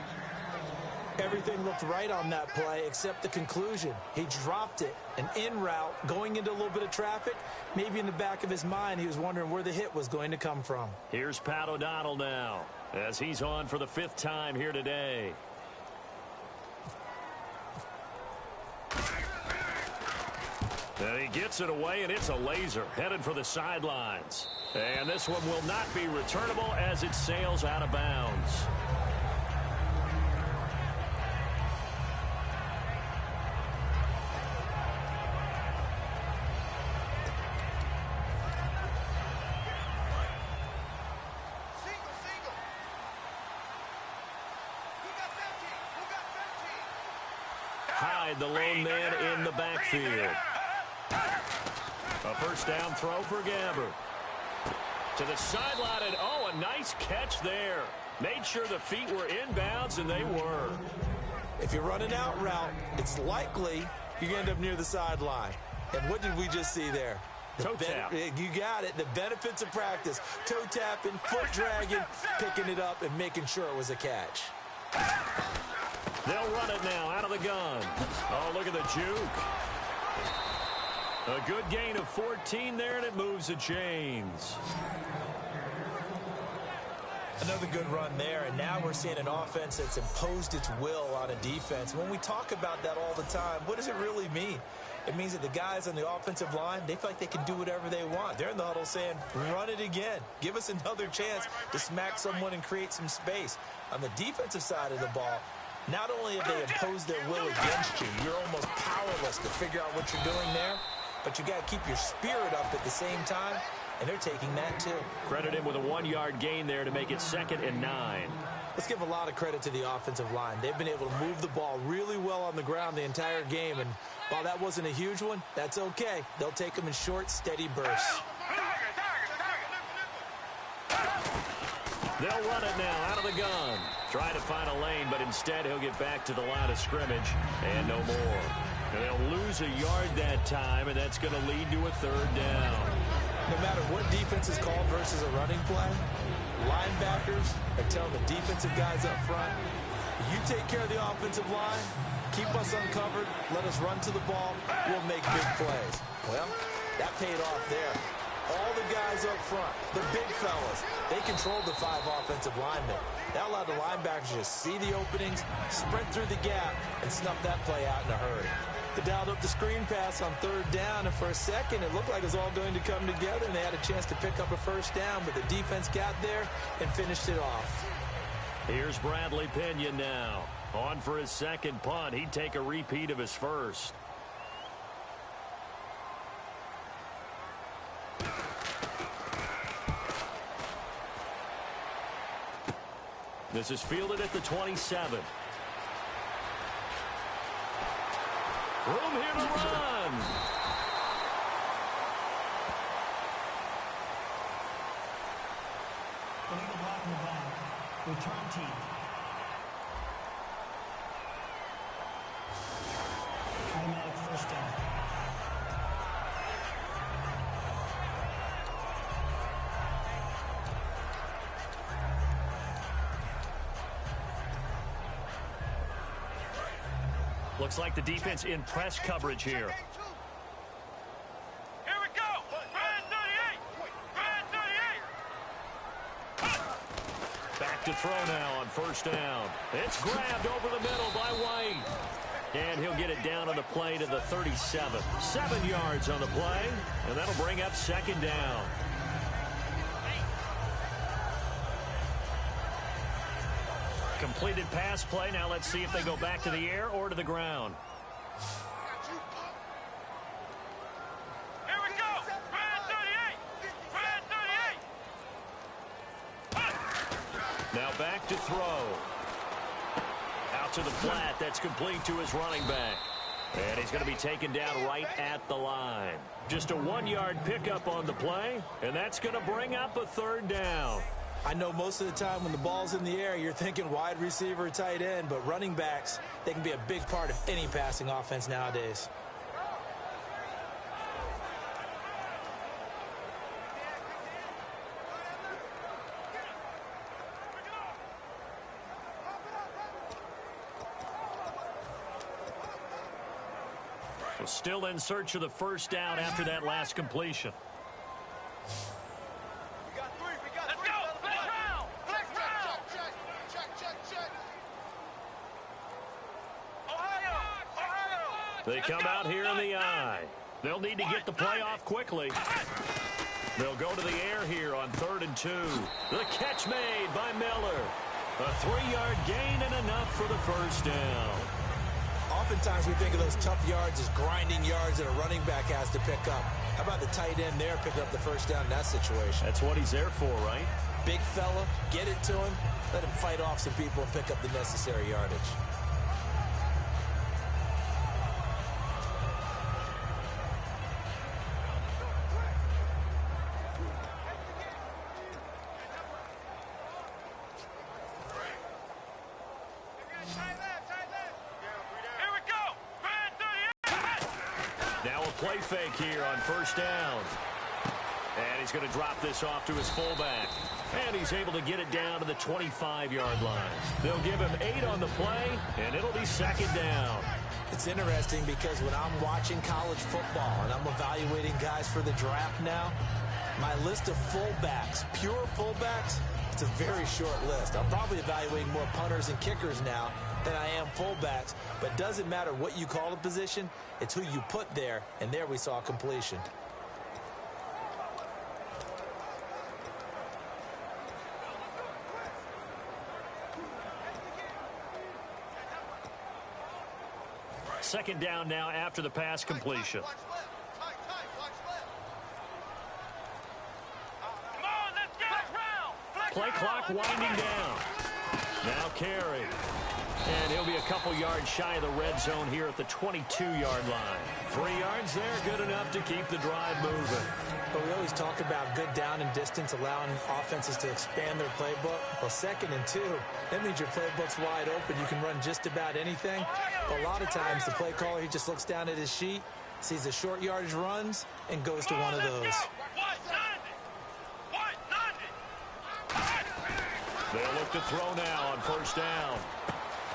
Everything looked right on that play except the conclusion. He dropped it, an in route, going into a little bit of traffic. Maybe in the back of his mind, he was wondering where the hit was going to come from. Here's Pat O'Donnell now, as he's on for the 5th time here today. And he gets it away, and it's a laser, headed for the sidelines. And this one will not be returnable as it sails out of bounds. Hyde, the lone man in the backfield. A 1st down throw for Gabbert. To the sideline, and oh, a nice catch there. Made sure the feet were inbounds, and they were. If you run an out route, it's likely you're going to end up near the sideline. And what did we just see there? Toe tap. You got it. The benefits of practice. Toe tapping, foot dragging, picking it up, and making sure it was a catch. They'll run it now out of the gun. Oh, look at the juke. A good gain of 14 there, and it moves the chains. Another good run there, and now we're seeing an offense that's imposed its will on a defense. When we talk about that all the time, what does it really mean? It means that the guys on the offensive line, they feel like they can do whatever they want. They're in the huddle saying, run it again. Give us another chance to smack someone and create some space. On the defensive side of the ball, not only have they imposed their will against you, you're almost powerless to figure out what you're doing there, but you got to keep your spirit up at the same time, and they're taking that too. Credit him with a 1-yard gain there to make it 2nd and 9. Let's give a lot of credit to the offensive line. They've been able to move the ball really well on the ground the entire game, and while that wasn't a huge one, that's okay. They'll take them in short, steady bursts. They'll run it now out of the gun. Try to find a lane, but instead he'll get back to the line of scrimmage and no more. And they'll lose a yard that time, and that's going to lead to a 3rd down. No matter what defense is called versus a running play, linebackers are telling the defensive guys up front, you take care of the offensive line, keep us uncovered, let us run to the ball, we'll make big plays. Well, that paid off there. All the guys up front, the big fellas, they controlled the 5 offensive linemen. That allowed the linebackers to see the openings, sprint through the gap, and snuff that play out in a hurry. They dialed up the screen pass on 3rd down, and for a second, it looked like it was all going to come together, and they had a chance to pick up a 1st down, but the defense got there and finished it off. Here's Bradley Pinion now. On for his 2nd punt. He'd take a repeat of his 1st. This is fielded at the 27. Room here to run. Illegal block in the back. Return team. Automatic 1st down. Looks like the defense in press coverage here. Here we go. Brad 38. Brad 38. Back to throw now on 1st down. It's grabbed over the middle by White. And he'll get it down on the play to the 37. 7 yards on the play, and that'll bring up 2nd down. Completed pass play. Now let's see if they go back to the air or to the ground. Here we go. Brad 38. Brad 38. Now back to throw. Out to the flat. That's complete to his running back. And he's going to be taken down right at the line. Just a 1-yard pickup on the play, and that's going to bring up a 3rd down. I know most of the time when the ball's in the air, you're thinking wide receiver, tight end, but running backs, they can be a big part of any passing offense nowadays. So still in search of the 1st down after that last completion. They come out here in the eye. They'll need to get the play off quickly. They'll go to the air here on 3rd and 2. The catch made by Miller. A 3-yard gain and enough for the 1st down. Oftentimes we think of those tough yards as grinding yards that a running back has to pick up. How about the tight end there picking up the 1st down in that situation? That's what he's there for, right? Big fella, get it to him, let him fight off some people and pick up the necessary yardage. Play fake here on 1st down. And he's going to drop this off to his fullback. And he's able to get it down to the 25-yard line. They'll give him 8 on the play, and it'll be 2nd down. It's interesting because when I'm watching college football and I'm evaluating guys for the draft now, my list of fullbacks, pure fullbacks, It's a very short list. I'm probably evaluating more punters and kickers now than I am fullbacks, but it doesn't matter what you call a position, it's who you put there, and there we saw completion. Second down now after the pass completion. Play clock winding down. Now carry. And he'll be a couple yards shy of the red zone here at the 22-yard line. 3 yards there, good enough to keep the drive moving. But we always talk about good down and distance, allowing offenses to expand their playbook. Well, 2nd and 2, that means your playbook's wide open. You can run just about anything. But a lot of times, the play caller, he just looks down at his sheet, sees the short yardage runs, and goes to one of those. They'll look to throw now on first down.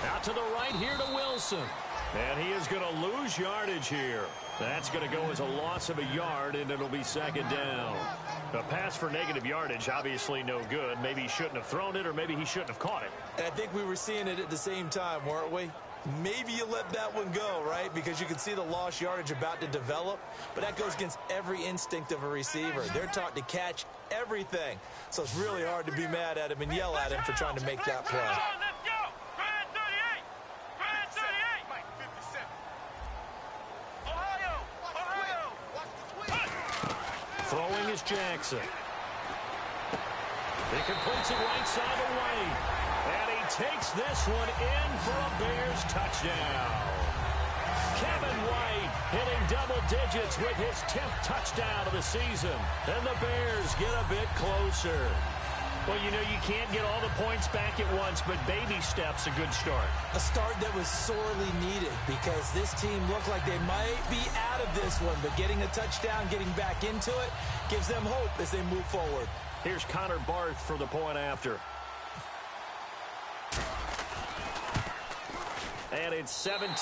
Out to the right here to Wilson. And he is going to lose yardage here. That's going to go as a loss of a yard, and it'll be 2nd down. A pass for negative yardage, obviously no good. Maybe he shouldn't have thrown it, or maybe he shouldn't have caught it. And I think we were seeing it at the same time, weren't we? Maybe you let that one go, right? Because you can see the lost yardage about to develop. But that goes against every instinct of a receiver. They're taught to catch everything. So it's really hard to be mad at him and yell at him for trying to make that play. Throwing is Jackson. He completes it right side away. And he takes this one in for a Bears touchdown. Kevin White hitting double digits with his 10th touchdown of the season. And the Bears get a bit closer. Well, you know, you can't get all the points back at once, but baby steps a good start. A start that was sorely needed because this team looked like they might be out of this one, but getting a touchdown, getting back into it, gives them hope as they move forward. Here's Connor Barth for the point after. And it's 17-7.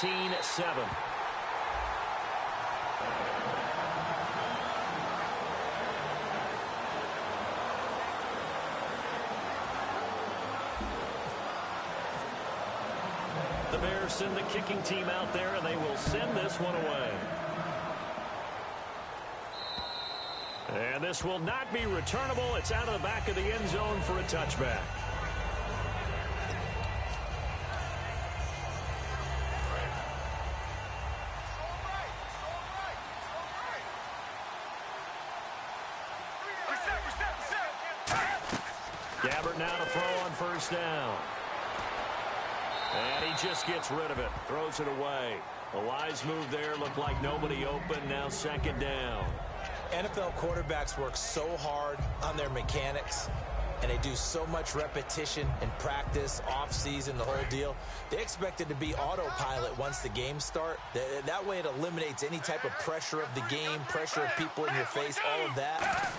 The Bears send the kicking team out there, and they will send this one away. And this will not be returnable. It's out of the back of the end zone for a touchback. Gabbert now to throw on first down. And he just gets rid of it. Throws it away. A wise move there. Looked like nobody open. Now 2nd down. NFL quarterbacks work so hard on their mechanics, and they do so much repetition and practice, off-season, the whole deal. They expect it to be autopilot once the games start. That way it eliminates any type of pressure of the game, pressure of people in your face, all of that.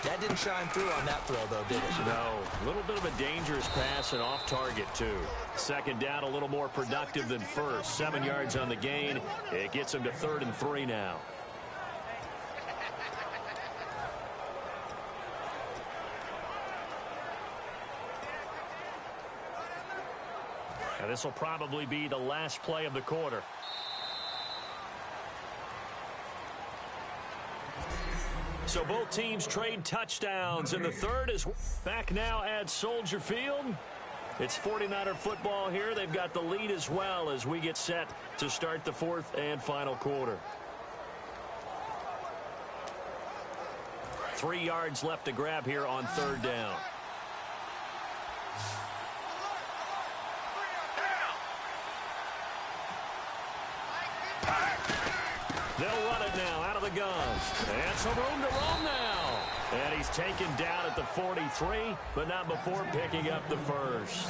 That didn't shine through on that throw, though, did it? No. A little bit of a dangerous pass and off target, too. 2nd down, a little more productive than first. 7 yards on the gain. It gets him to 3rd and 3 now. And this will probably be the last play of the quarter. So both teams trade touchdowns, and the third is back now at Soldier Field. It's 49er football here. They've got the lead as well as we get set to start the 4th and final quarter. 3 yards left to grab here on 3rd down. They'll run it now out of the guns. And some room to roam now. And he's taken down at the 43, but not before picking up the first.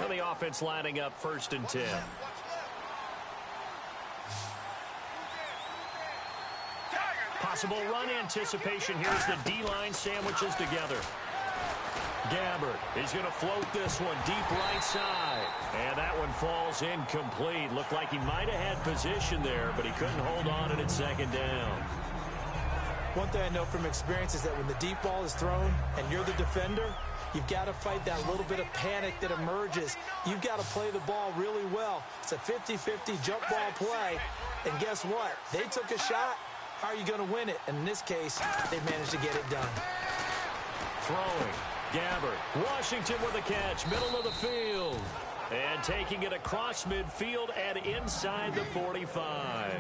And the offense lining up 1st and 10. Possible run anticipation. Here's the D-line sandwiches together. Gabbert, he's going to float this one deep right side. And that one falls incomplete. Looked like he might have had position there, but he couldn't hold on at second down. One thing I know from experience is that when the deep ball is thrown and you're the defender, you've got to fight that little bit of panic that emerges. You've got to play the ball really well. It's a 50-50 jump ball play. And guess what? They took a shot. How are you going to win it? And in this case, they managed to get it done. Throwing. Gabbert. Washington with a catch. Middle of the field. And taking it across midfield and inside the 45.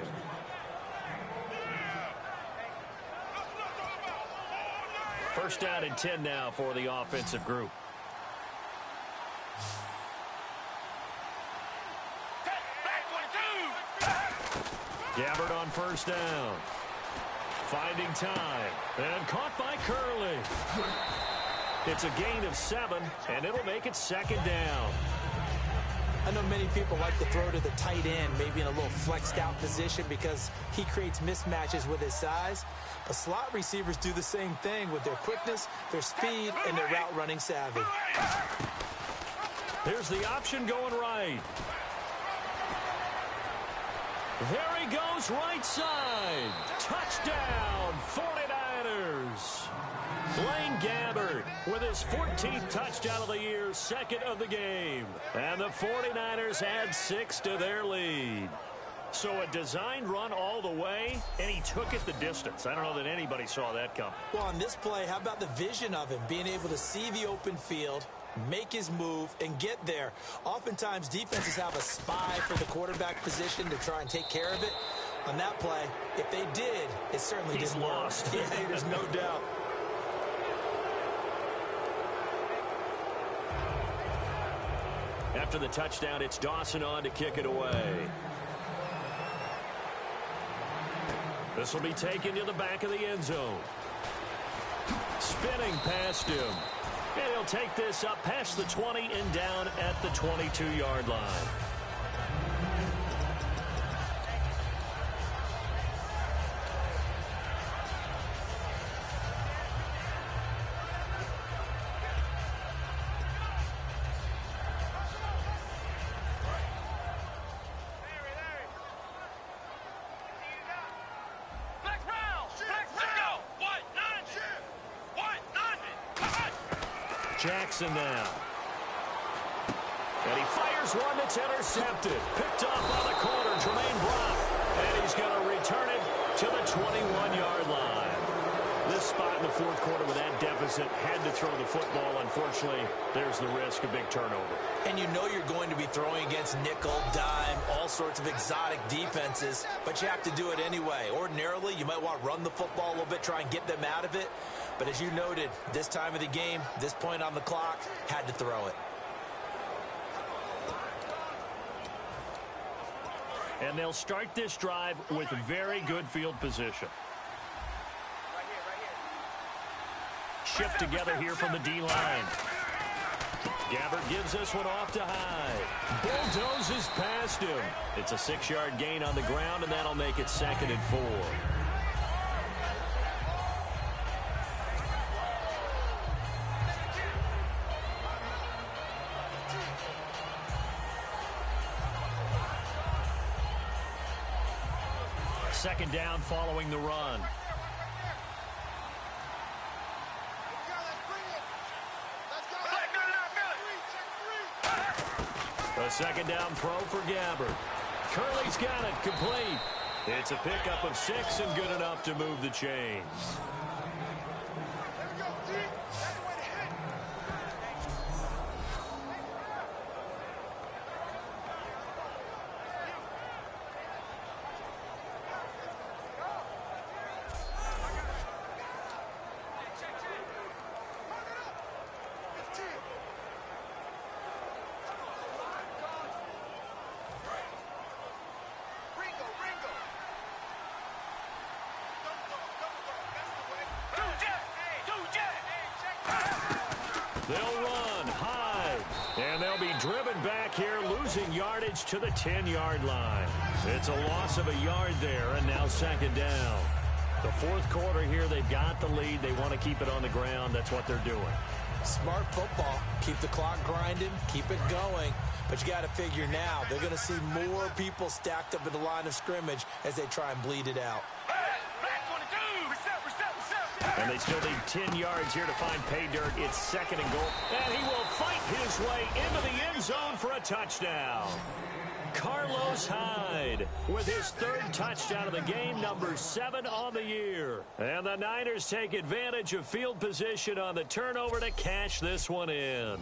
First down and 10 now for the offensive group. Gabbert on first down. Finding time. And caught by Curley. It's a gain of 7, and it'll make it second down. I know many people like to throw to the tight end, maybe in a little flexed out position because he creates mismatches with his size. But slot receivers do the same thing with their quickness, their speed, and their route running savvy. Here's the option going right. There he goes, right side. Touchdown, 49ers. Blaine Gabbert with his 14th touchdown of the year, second of the game. And the 49ers add 6 to their lead. So a designed run all the way, and he took it the distance. I don't know that anybody saw that come. Well, on this play, how about the vision of him, being able to see the open field, make his move, and get there. Oftentimes, defenses have a spy for the quarterback position to try and take care of it. On that play, if they did, it certainly didn't work. Lost. Yeah, there's no doubt. After the touchdown, it's Dawson on to kick it away. This will be taken to the back of the end zone. Spinning past him. And he'll take this up past the 20 and down at the 22-yard line. Jackson now. And he fires one that's intercepted. Picked off by the corner, Jermaine Brock. And he's going to return it to the 21-yard line. This spot in the fourth quarter with that deficit, had to throw the football. Unfortunately, there's the risk of big turnover. And you know you're going to be throwing against nickel, dime, all sorts of exotic defenses, but you have to do it anyway. Ordinarily, you might want to run the football a little bit, try and get them out of it. But as you noted, this time of the game, this point on the clock, had to throw it. And they'll start this drive with very good field position. Shift together here from the D-line. Gabbert gives this one off to Hyde. Bulldozes past him. It's a 6-yard gain on the ground, and that'll make it 2nd and 4. Second down following the run. A second down throw for Gabbert. Curley's got it complete. It's a pickup of 6 and good enough to move the chains. They'll run, hide, and they'll be driven back here, losing yardage to the 10-yard line. It's a loss of a yard there, and now second down. The fourth quarter here, they've got the lead. They want to keep it on the ground. That's what they're doing. Smart football. Keep the clock grinding. Keep it going. But you got to figure now, they're going to see more people stacked up at the line of scrimmage as they try and bleed it out. And they still need 10 yards here to find pay dirt. It's 2nd and goal. And he will fight his way into the end zone for a touchdown. Carlos Hyde with his 3rd touchdown of the game, number 7 on the year. And the Niners take advantage of field position on the turnover to cash this one in.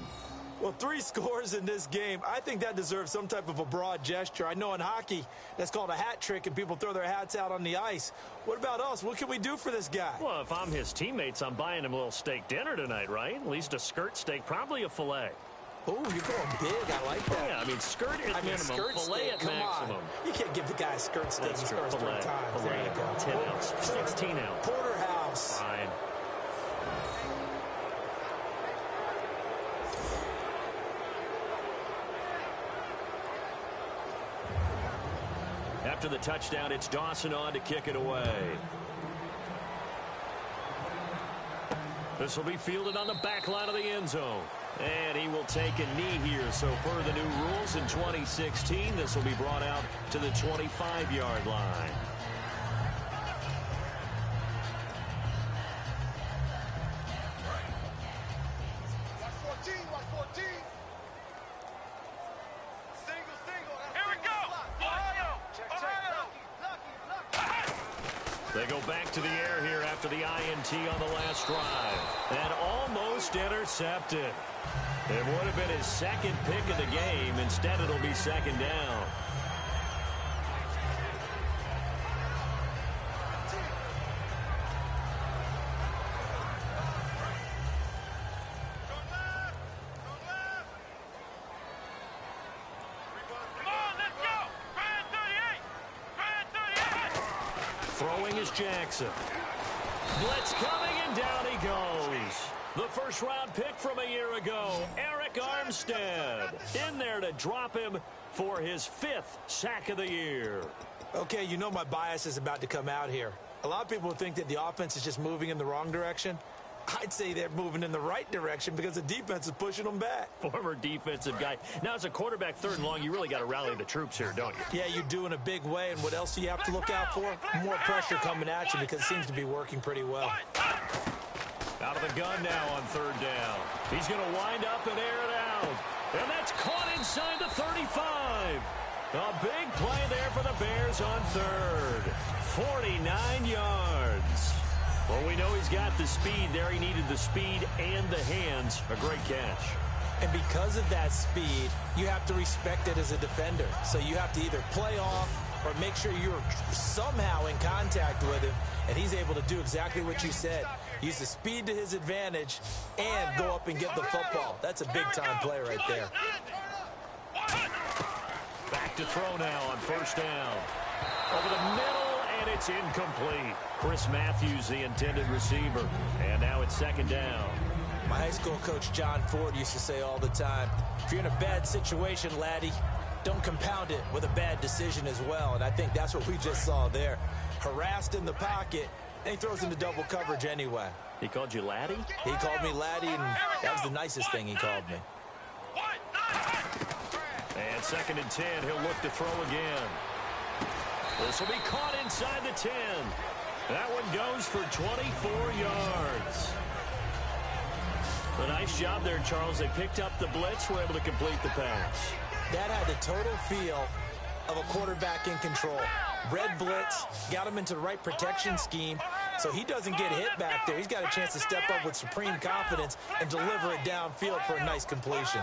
Well, 3 scores in this game. I think that deserves some type of a broad gesture. I know in hockey, that's called a hat trick, and people throw their hats out on the ice. What about us? What can we do for this guy? Well, if I'm his teammates, I'm buying him a little steak dinner tonight, right? At least a skirt steak, probably a filet. Oh, you're going big. I like that. Yeah, I mean, skirt at minimum, skirt filet steak, at maximum. You can't give the guy a skirt steak. He scores 3 times. There you go. 10 ounce, 16 ounce. Porterhouse. Fine. After the touchdown, it's Dawson on to kick it away. This will be fielded on the back line of the end zone. And he will take a knee here. So per the new rules in 2016, this will be brought out to the 25-yard line. They go back to the air here after the INT on the last drive. And almost intercepted. It would have been his 2nd pick of the game. Instead, it'll be 2nd down. Throwing is Jackson. Blitz coming, and down he goes. The first-round pick from a year ago, Eric Armstead, in there to drop him for his 5th sack of the year. Okay, you know my bias is about to come out here. A lot of people think that the offense is just moving in the wrong direction. I'd say they're moving in the right direction because the defense is pushing them back. Former defensive guy. Now, as a quarterback 3rd and long, you really got to rally the troops here, don't you? Yeah, you do in a big way. And what else do you have to look out for? More pressure coming at you because it seems to be working pretty well. Out of the gun now on 3rd down. He's going to wind up and air it out. And that's caught inside the 35. A big play there for the Bears on 3rd. 49 yards. Well, we know he's got the speed there. He needed the speed and the hands. A great catch. And because of that speed, you have to respect it as a defender. So you have to either play off or make sure you're somehow in contact with him. And he's able to do exactly what you said. Use the speed to his advantage and go up and get the football. That's a big-time play right there. Back to throw now on 1st down. Over the middle, and it's incomplete. Chris Matthews, the intended receiver. And now it's 2nd down. My high school coach, John Ford, used to say all the time, if you're in a bad situation, laddie, don't compound it with a bad decision as well. And I think that's what we just saw there. Harassed in the pocket, and he throws into double coverage anyway. He called you laddie? He called me laddie, and that was the nicest thing he called me. And 2nd and 10, he'll look to throw again. This will be caught inside the 10. That one goes for 24 yards. A nice job there, Charles. They picked up the blitz, were able to complete the pass. That had the total feel of a quarterback in control. Red blitz, got him into the right protection scheme, so he doesn't get hit back there. He's got a chance to step up with supreme confidence and deliver it downfield for a nice completion.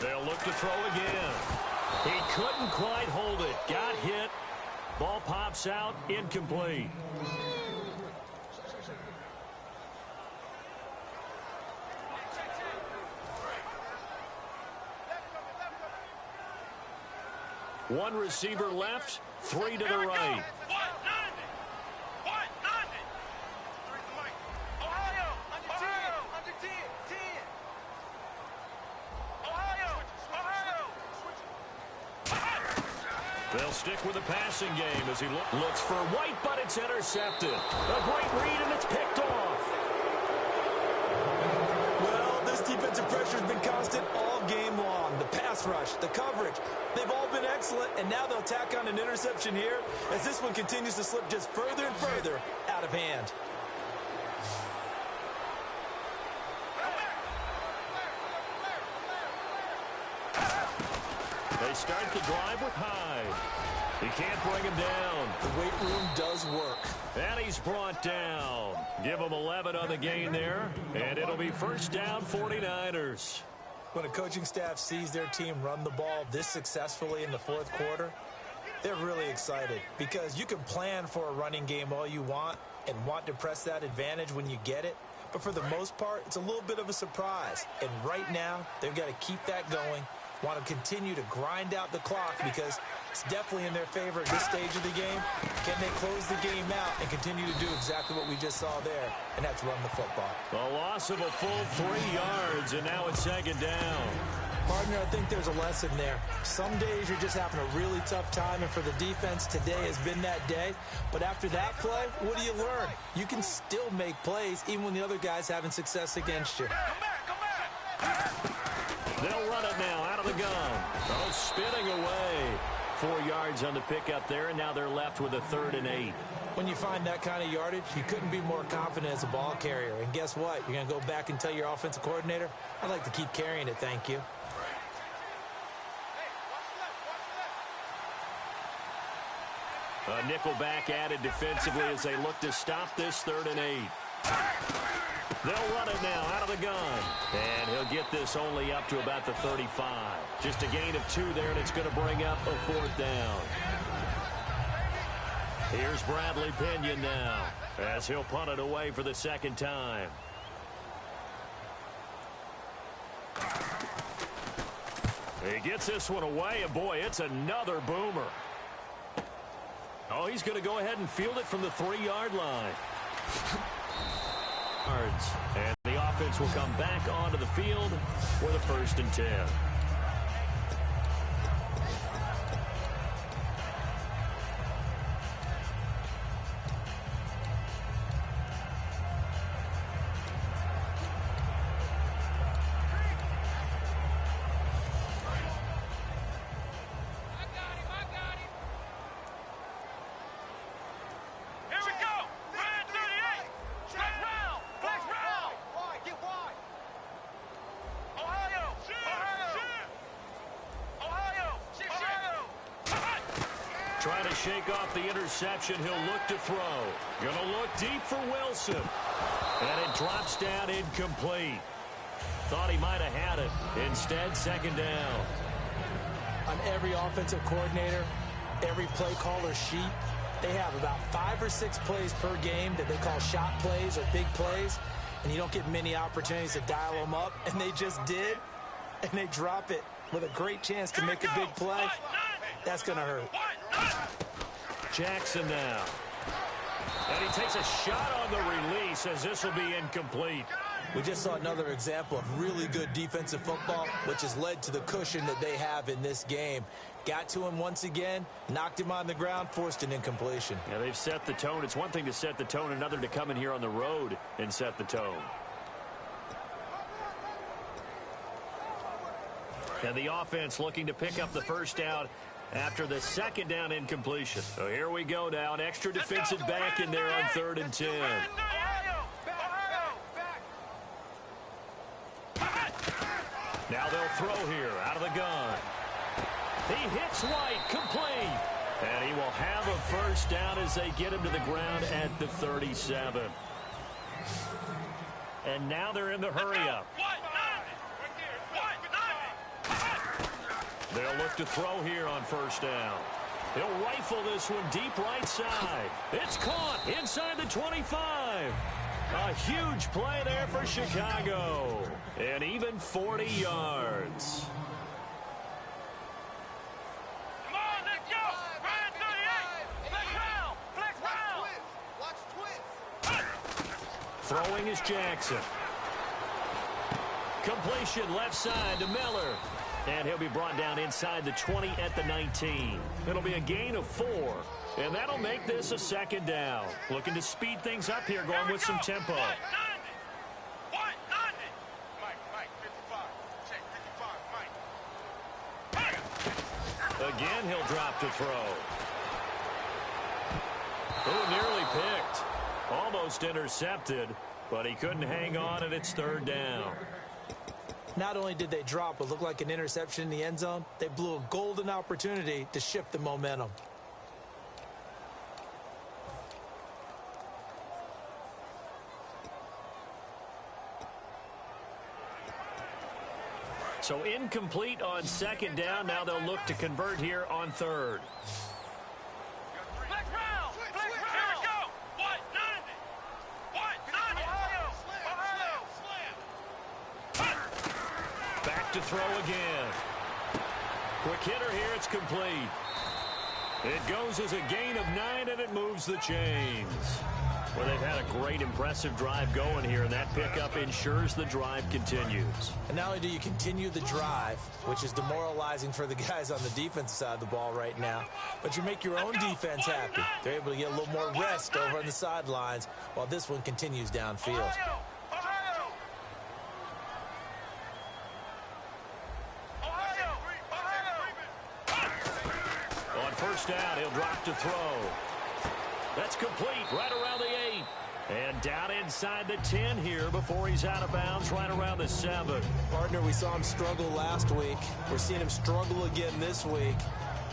They'll look to throw again. He couldn't quite hold it. Got hit. Ball pops out. Incomplete. One receiver left, 3 to the right. They'll stick with the passing game as he looks for White, but it's intercepted. A great read, and it's picked off. pressure's been constant all game long. The pass rush, the coverage, they've all been excellent, and now they'll tack on an interception here as this one continues to slip just further and further out of hand. They start the drive with Hyde. He can't bring him down. The weight room does work. And he's brought down. Give him 11 on the gain there, and it'll be first down 49ers. When a coaching staff sees their team run the ball this successfully in the fourth quarter, they're really excited because you can plan for a running game all you want and want to press that advantage when you get it. But for the most part, it's a little bit of a surprise. And right now, they've got to keep that going, want to continue to grind out the clock because it's definitely in their favor at this stage of the game. Can they close the game out and continue to do exactly what we just saw there, and that's run the football. A loss of a full 3 yards, and now it's second down. Partner, I think there's a lesson there. Some days you're just having a really tough time, and for the defense, today has been that day. But after that play, what do you learn? You can still make plays even when the other guy's having success against you. Come back. They'll run it now out of the gun. Oh, spinning away. 4 yards on the pickup there, and now they're left with a 3rd and 8. When you find that kind of yardage, you couldn't be more confident as a ball carrier. And guess what? You're going to go back and tell your offensive coordinator, I'd like to keep carrying it, thank you. A nickel back added defensively as they look to stop this 3rd and 8. They'll run it now out of the gun. And he'll get this only up to about the 35. Just a gain of 2 there, and it's going to bring up a 4th down. Here's Bradley Pinion now as he'll punt it away for the 2nd time. He gets this one away, and boy, it's another boomer. Oh, he's going to go ahead and field it from the 3-yard line. And the offense will come back onto the field for the 1st and 10. Trying to shake off the interception. He'll look to throw. Going to look deep for Wilson. And it drops down incomplete. Thought he might have had it. Instead, 2nd down. On every offensive coordinator, every play caller sheet, they have about 5 or 6 plays per game that they call shot plays or big plays. And you don't get many opportunities to dial them up. And they just did. And they drop it with a great chance to make a big play. That's going to hurt. Jackson now. And he takes a shot on the release as this will be incomplete. We just saw another example of really good defensive football, which has led to the cushion that they have in this game. Got to him once again, knocked him on the ground, forced an incompletion. Yeah, they've set the tone. It's one thing to set the tone, another to come in here on the road and set the tone. And the offense looking to pick up the 1st down after the 2nd down incompletion. So here we go now. An extra defensive back in there on 3rd and 10. Now they'll throw here out of the gun. He hits White, complete. And he will have a 1st down as they get him to the ground at the 37. And now they're in the hurry-up. They'll look to throw here on 1st down. He'll rifle this one deep right side. It's caught inside the 25. A huge play there for Chicago. And even 40 yards. Come on, let's go. Ryan 38. Flex round. Flex round. Watch twist. Throwing is Jackson. Completion left side to Miller. And he'll be brought down inside the 20 at the 19. It'll be a gain of 4. And that'll make this a 2nd down. Looking to speed things up here, going with some tempo. Mike, 55. Again, he'll drop to throw. Oh, nearly picked. Almost intercepted, but he couldn't hang on, and it's third down. Not only did they drop what looked like an interception in the end zone, they blew a golden opportunity to shift the momentum. So incomplete on second down. Now they'll look to convert here on third. Flex round. Flex round. Here we go. What? None. What? None. Ohio. Back to throw again. Quick hitter here. It's complete. It goes as a gain of 9, and it moves the chains. Well, they've had a great, impressive drive going here, and that pickup ensures the drive continues. And not only do you continue the drive, which is demoralizing for the guys on the defensive side of the ball right now, but you make your own defense happy. They're able to get a little more rest over on the sidelines while this one continues downfield. Ohio. On first down, he'll drop to throw. That's complete right around the 8. And down inside the 10 here before he's out of bounds right around the 7. Partner, we saw him struggle last week. We're seeing him struggle again this week.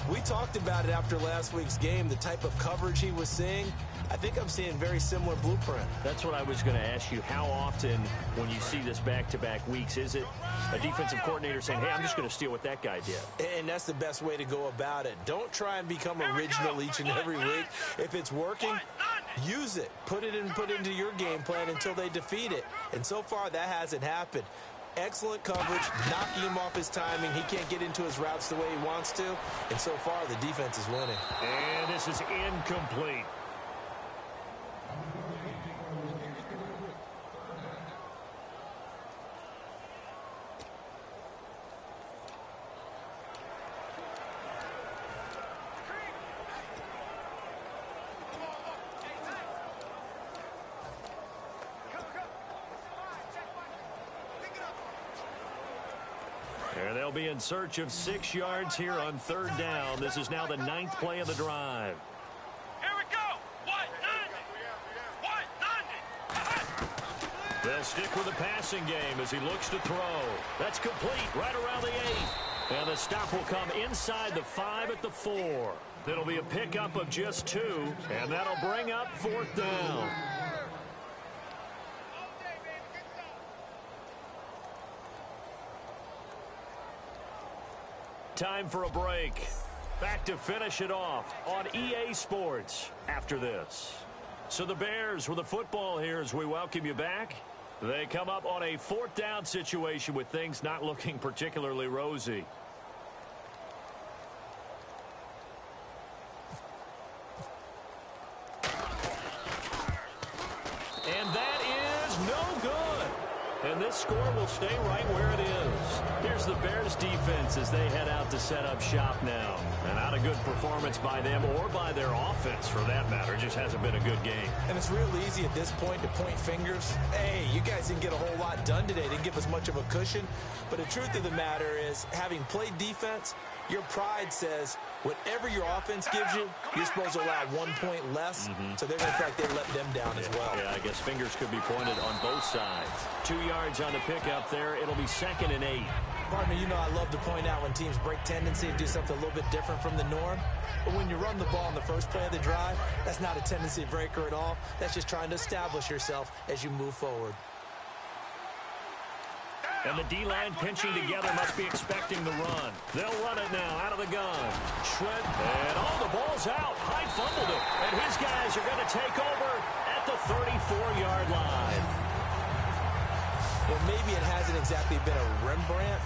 We talked about it after last week's game, the type of coverage he was seeing. I think I'm seeing very similar blueprint. That's what I was going to ask you. How often, when you see this back-to-back weeks, is it a defensive coordinator saying, hey, I'm just going to steal what that guy did? And that's the best way to go about it. Don't try and become original each and every week. If it's working, use it. Put it into your game plan until they defeat it. And so far, that hasn't happened. Excellent coverage, knocking him off his timing. He can't get into his routes the way he wants to. And so far, the defense is winning. And this is incomplete. And they'll be in search of 6 yards here on third down. This is now the 9th play of the drive. Here we go. What? None. They'll stick with the passing game as he looks to throw. That's complete right around the 8. And the stop will come inside the 5 at the 4. It'll be a pickup of just 2, and that'll bring up 4th down. Time for a break. Back to finish it off on EA Sports after this. So the Bears with the football here as we welcome you back. They come up on a 4th down situation with things not looking particularly rosy. And that is no good. And this score will stay right where it is. Here's the Bears defense as they head out to set up shop now. And not a good performance by them or by their offense for that matter. It just hasn't been a good game. And it's real easy at this point to point fingers. Hey, you guys didn't get a whole lot done today. Didn't give us much of a cushion. But the truth of the matter is, having played defense, your pride says whatever your offense gives you, you're supposed to allow 1 point less. So they're going to feel like they let them down as well. Yeah, I guess fingers could be pointed on both sides. 2 yards on the pickup there. It'll be 2nd and 8. Partner, you know I love to point out when teams break tendency to do something a little bit different from the norm. But when you run the ball in the first play of the drive, that's not a tendency breaker at all. That's just trying to establish yourself as you move forward. And the D-line pinching together must be expecting the run. They'll run it now out of the gun. Shred, and the ball's out. Hyde fumbled it. And his guys are going to take over at the 34-yard line. Well, maybe it hasn't exactly been a Rembrandt,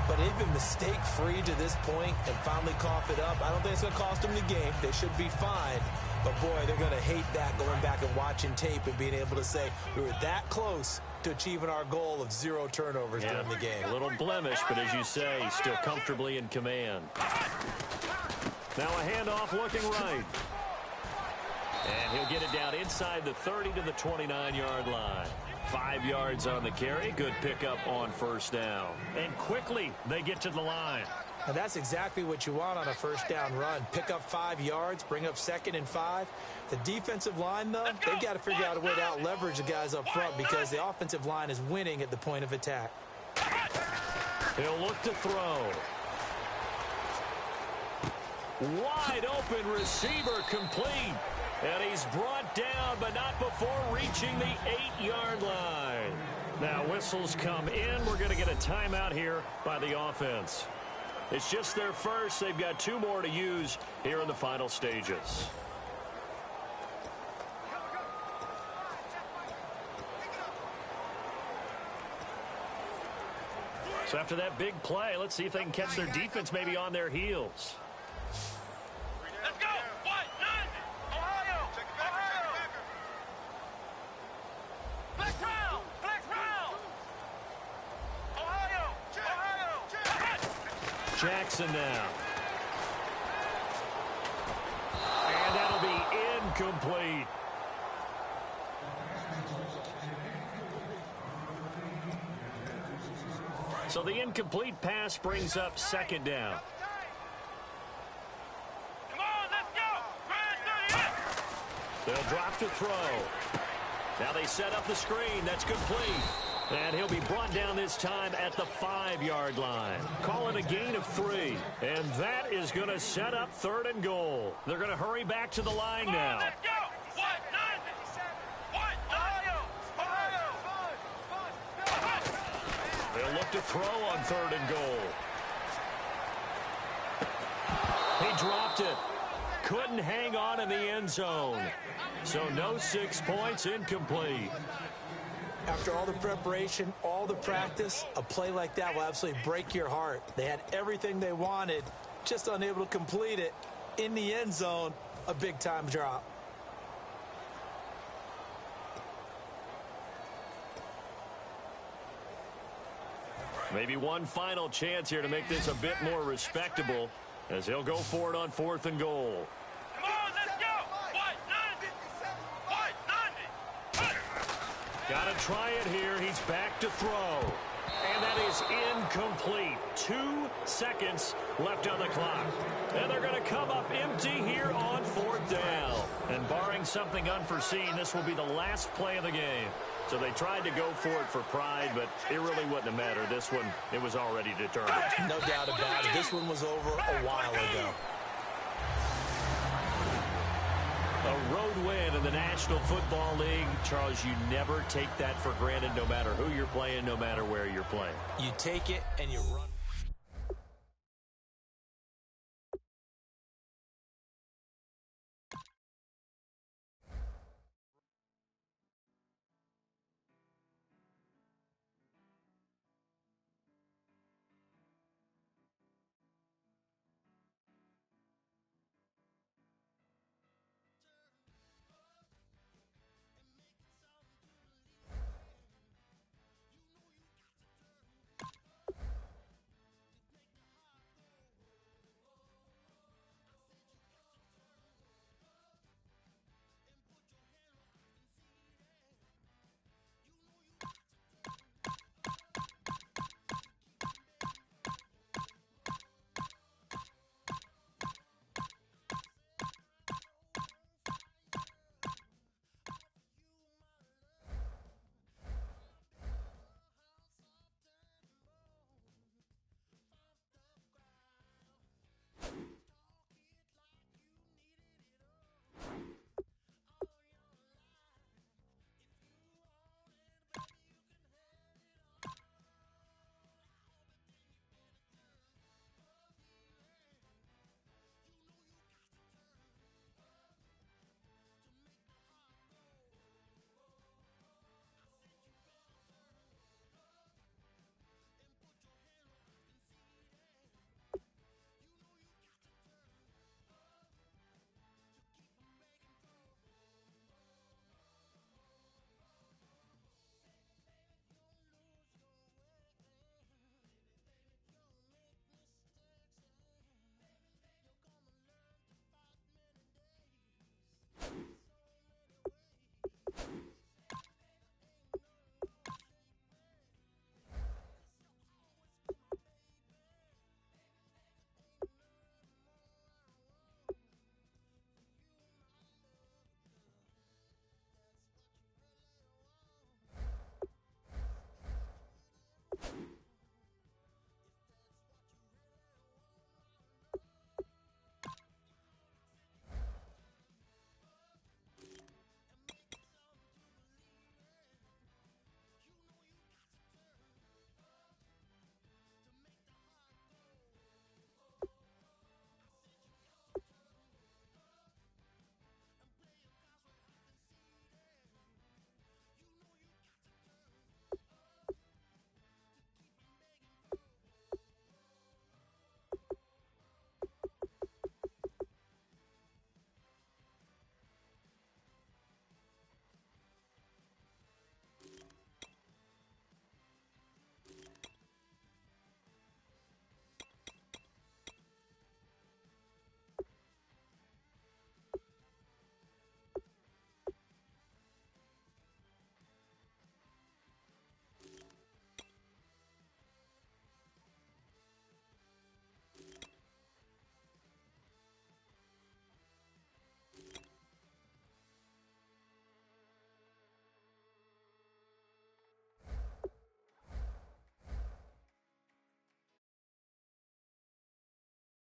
but they've been mistake-free to this point and finally cough it up. I don't think it's going to cost them the game. They should be fine. But, boy, they're going to hate that going back and watching tape and being able to say we were that close to achieving our goal of 0 turnovers during the game. A little blemish, but as you say, still comfortably in command. Now a handoff looking right. And he'll get it down inside the 30 to the 29-yard line. 5 yards on the carry. Good pickup on first down. And quickly they get to the line. And that's exactly what you want on a first down run. Pick up 5 yards, bring up 2nd and 5. The defensive line, though, they've got to figure out a way to out-leverage the guys up front because the offensive line is winning at the point of attack. He'll look to throw. Wide open receiver complete. And he's brought down, but not before reaching the 8-yard line. Now whistles come in. We're going to get a timeout here by the offense. It's just their first. They've got 2 more to use here in the final stages. So after that big play, let's see if they can catch their defense maybe on their heels. Let's go! What? None! Ohio! Ohio! Flex round! Flex round! Ohio! Ohio! Jackson now. And that'll be incomplete. So the incomplete pass brings up 2nd down. Come on, let's go! They'll drop to throw. Now they set up the screen. That's complete. And he'll be brought down this time at the 5-yard line. Call it a gain of 3. And that is going to set up 3rd and goal. They're going to hurry back to the line now. Let's go! What? None! What? Ohio! Ohio! They'll look to throw on 3rd and goal. He dropped it. Couldn't hang on in the end zone. So no 6 points, incomplete. After all the preparation, all the practice, a play like that will absolutely break your heart. They had everything they wanted, just unable to complete it. In the end zone, a big-time drop. Maybe one final chance here to make this a bit more respectable as they'll go for it on 4th and goal. Come on, let's go! What? None! What? None! Got to try it here. He's back to throw. And that is incomplete. 2 seconds left on the clock. And they're going to come up empty here on 4th down. And barring something unforeseen, this will be the last play of the game. So they tried to go for it for pride, but it really wouldn't have mattered. This one, it was already determined. No doubt about it. This one was over a while ago. A road win in the National Football League. Charles, you never take that for granted, no matter who you're playing, no matter where you're playing. You take it and you run.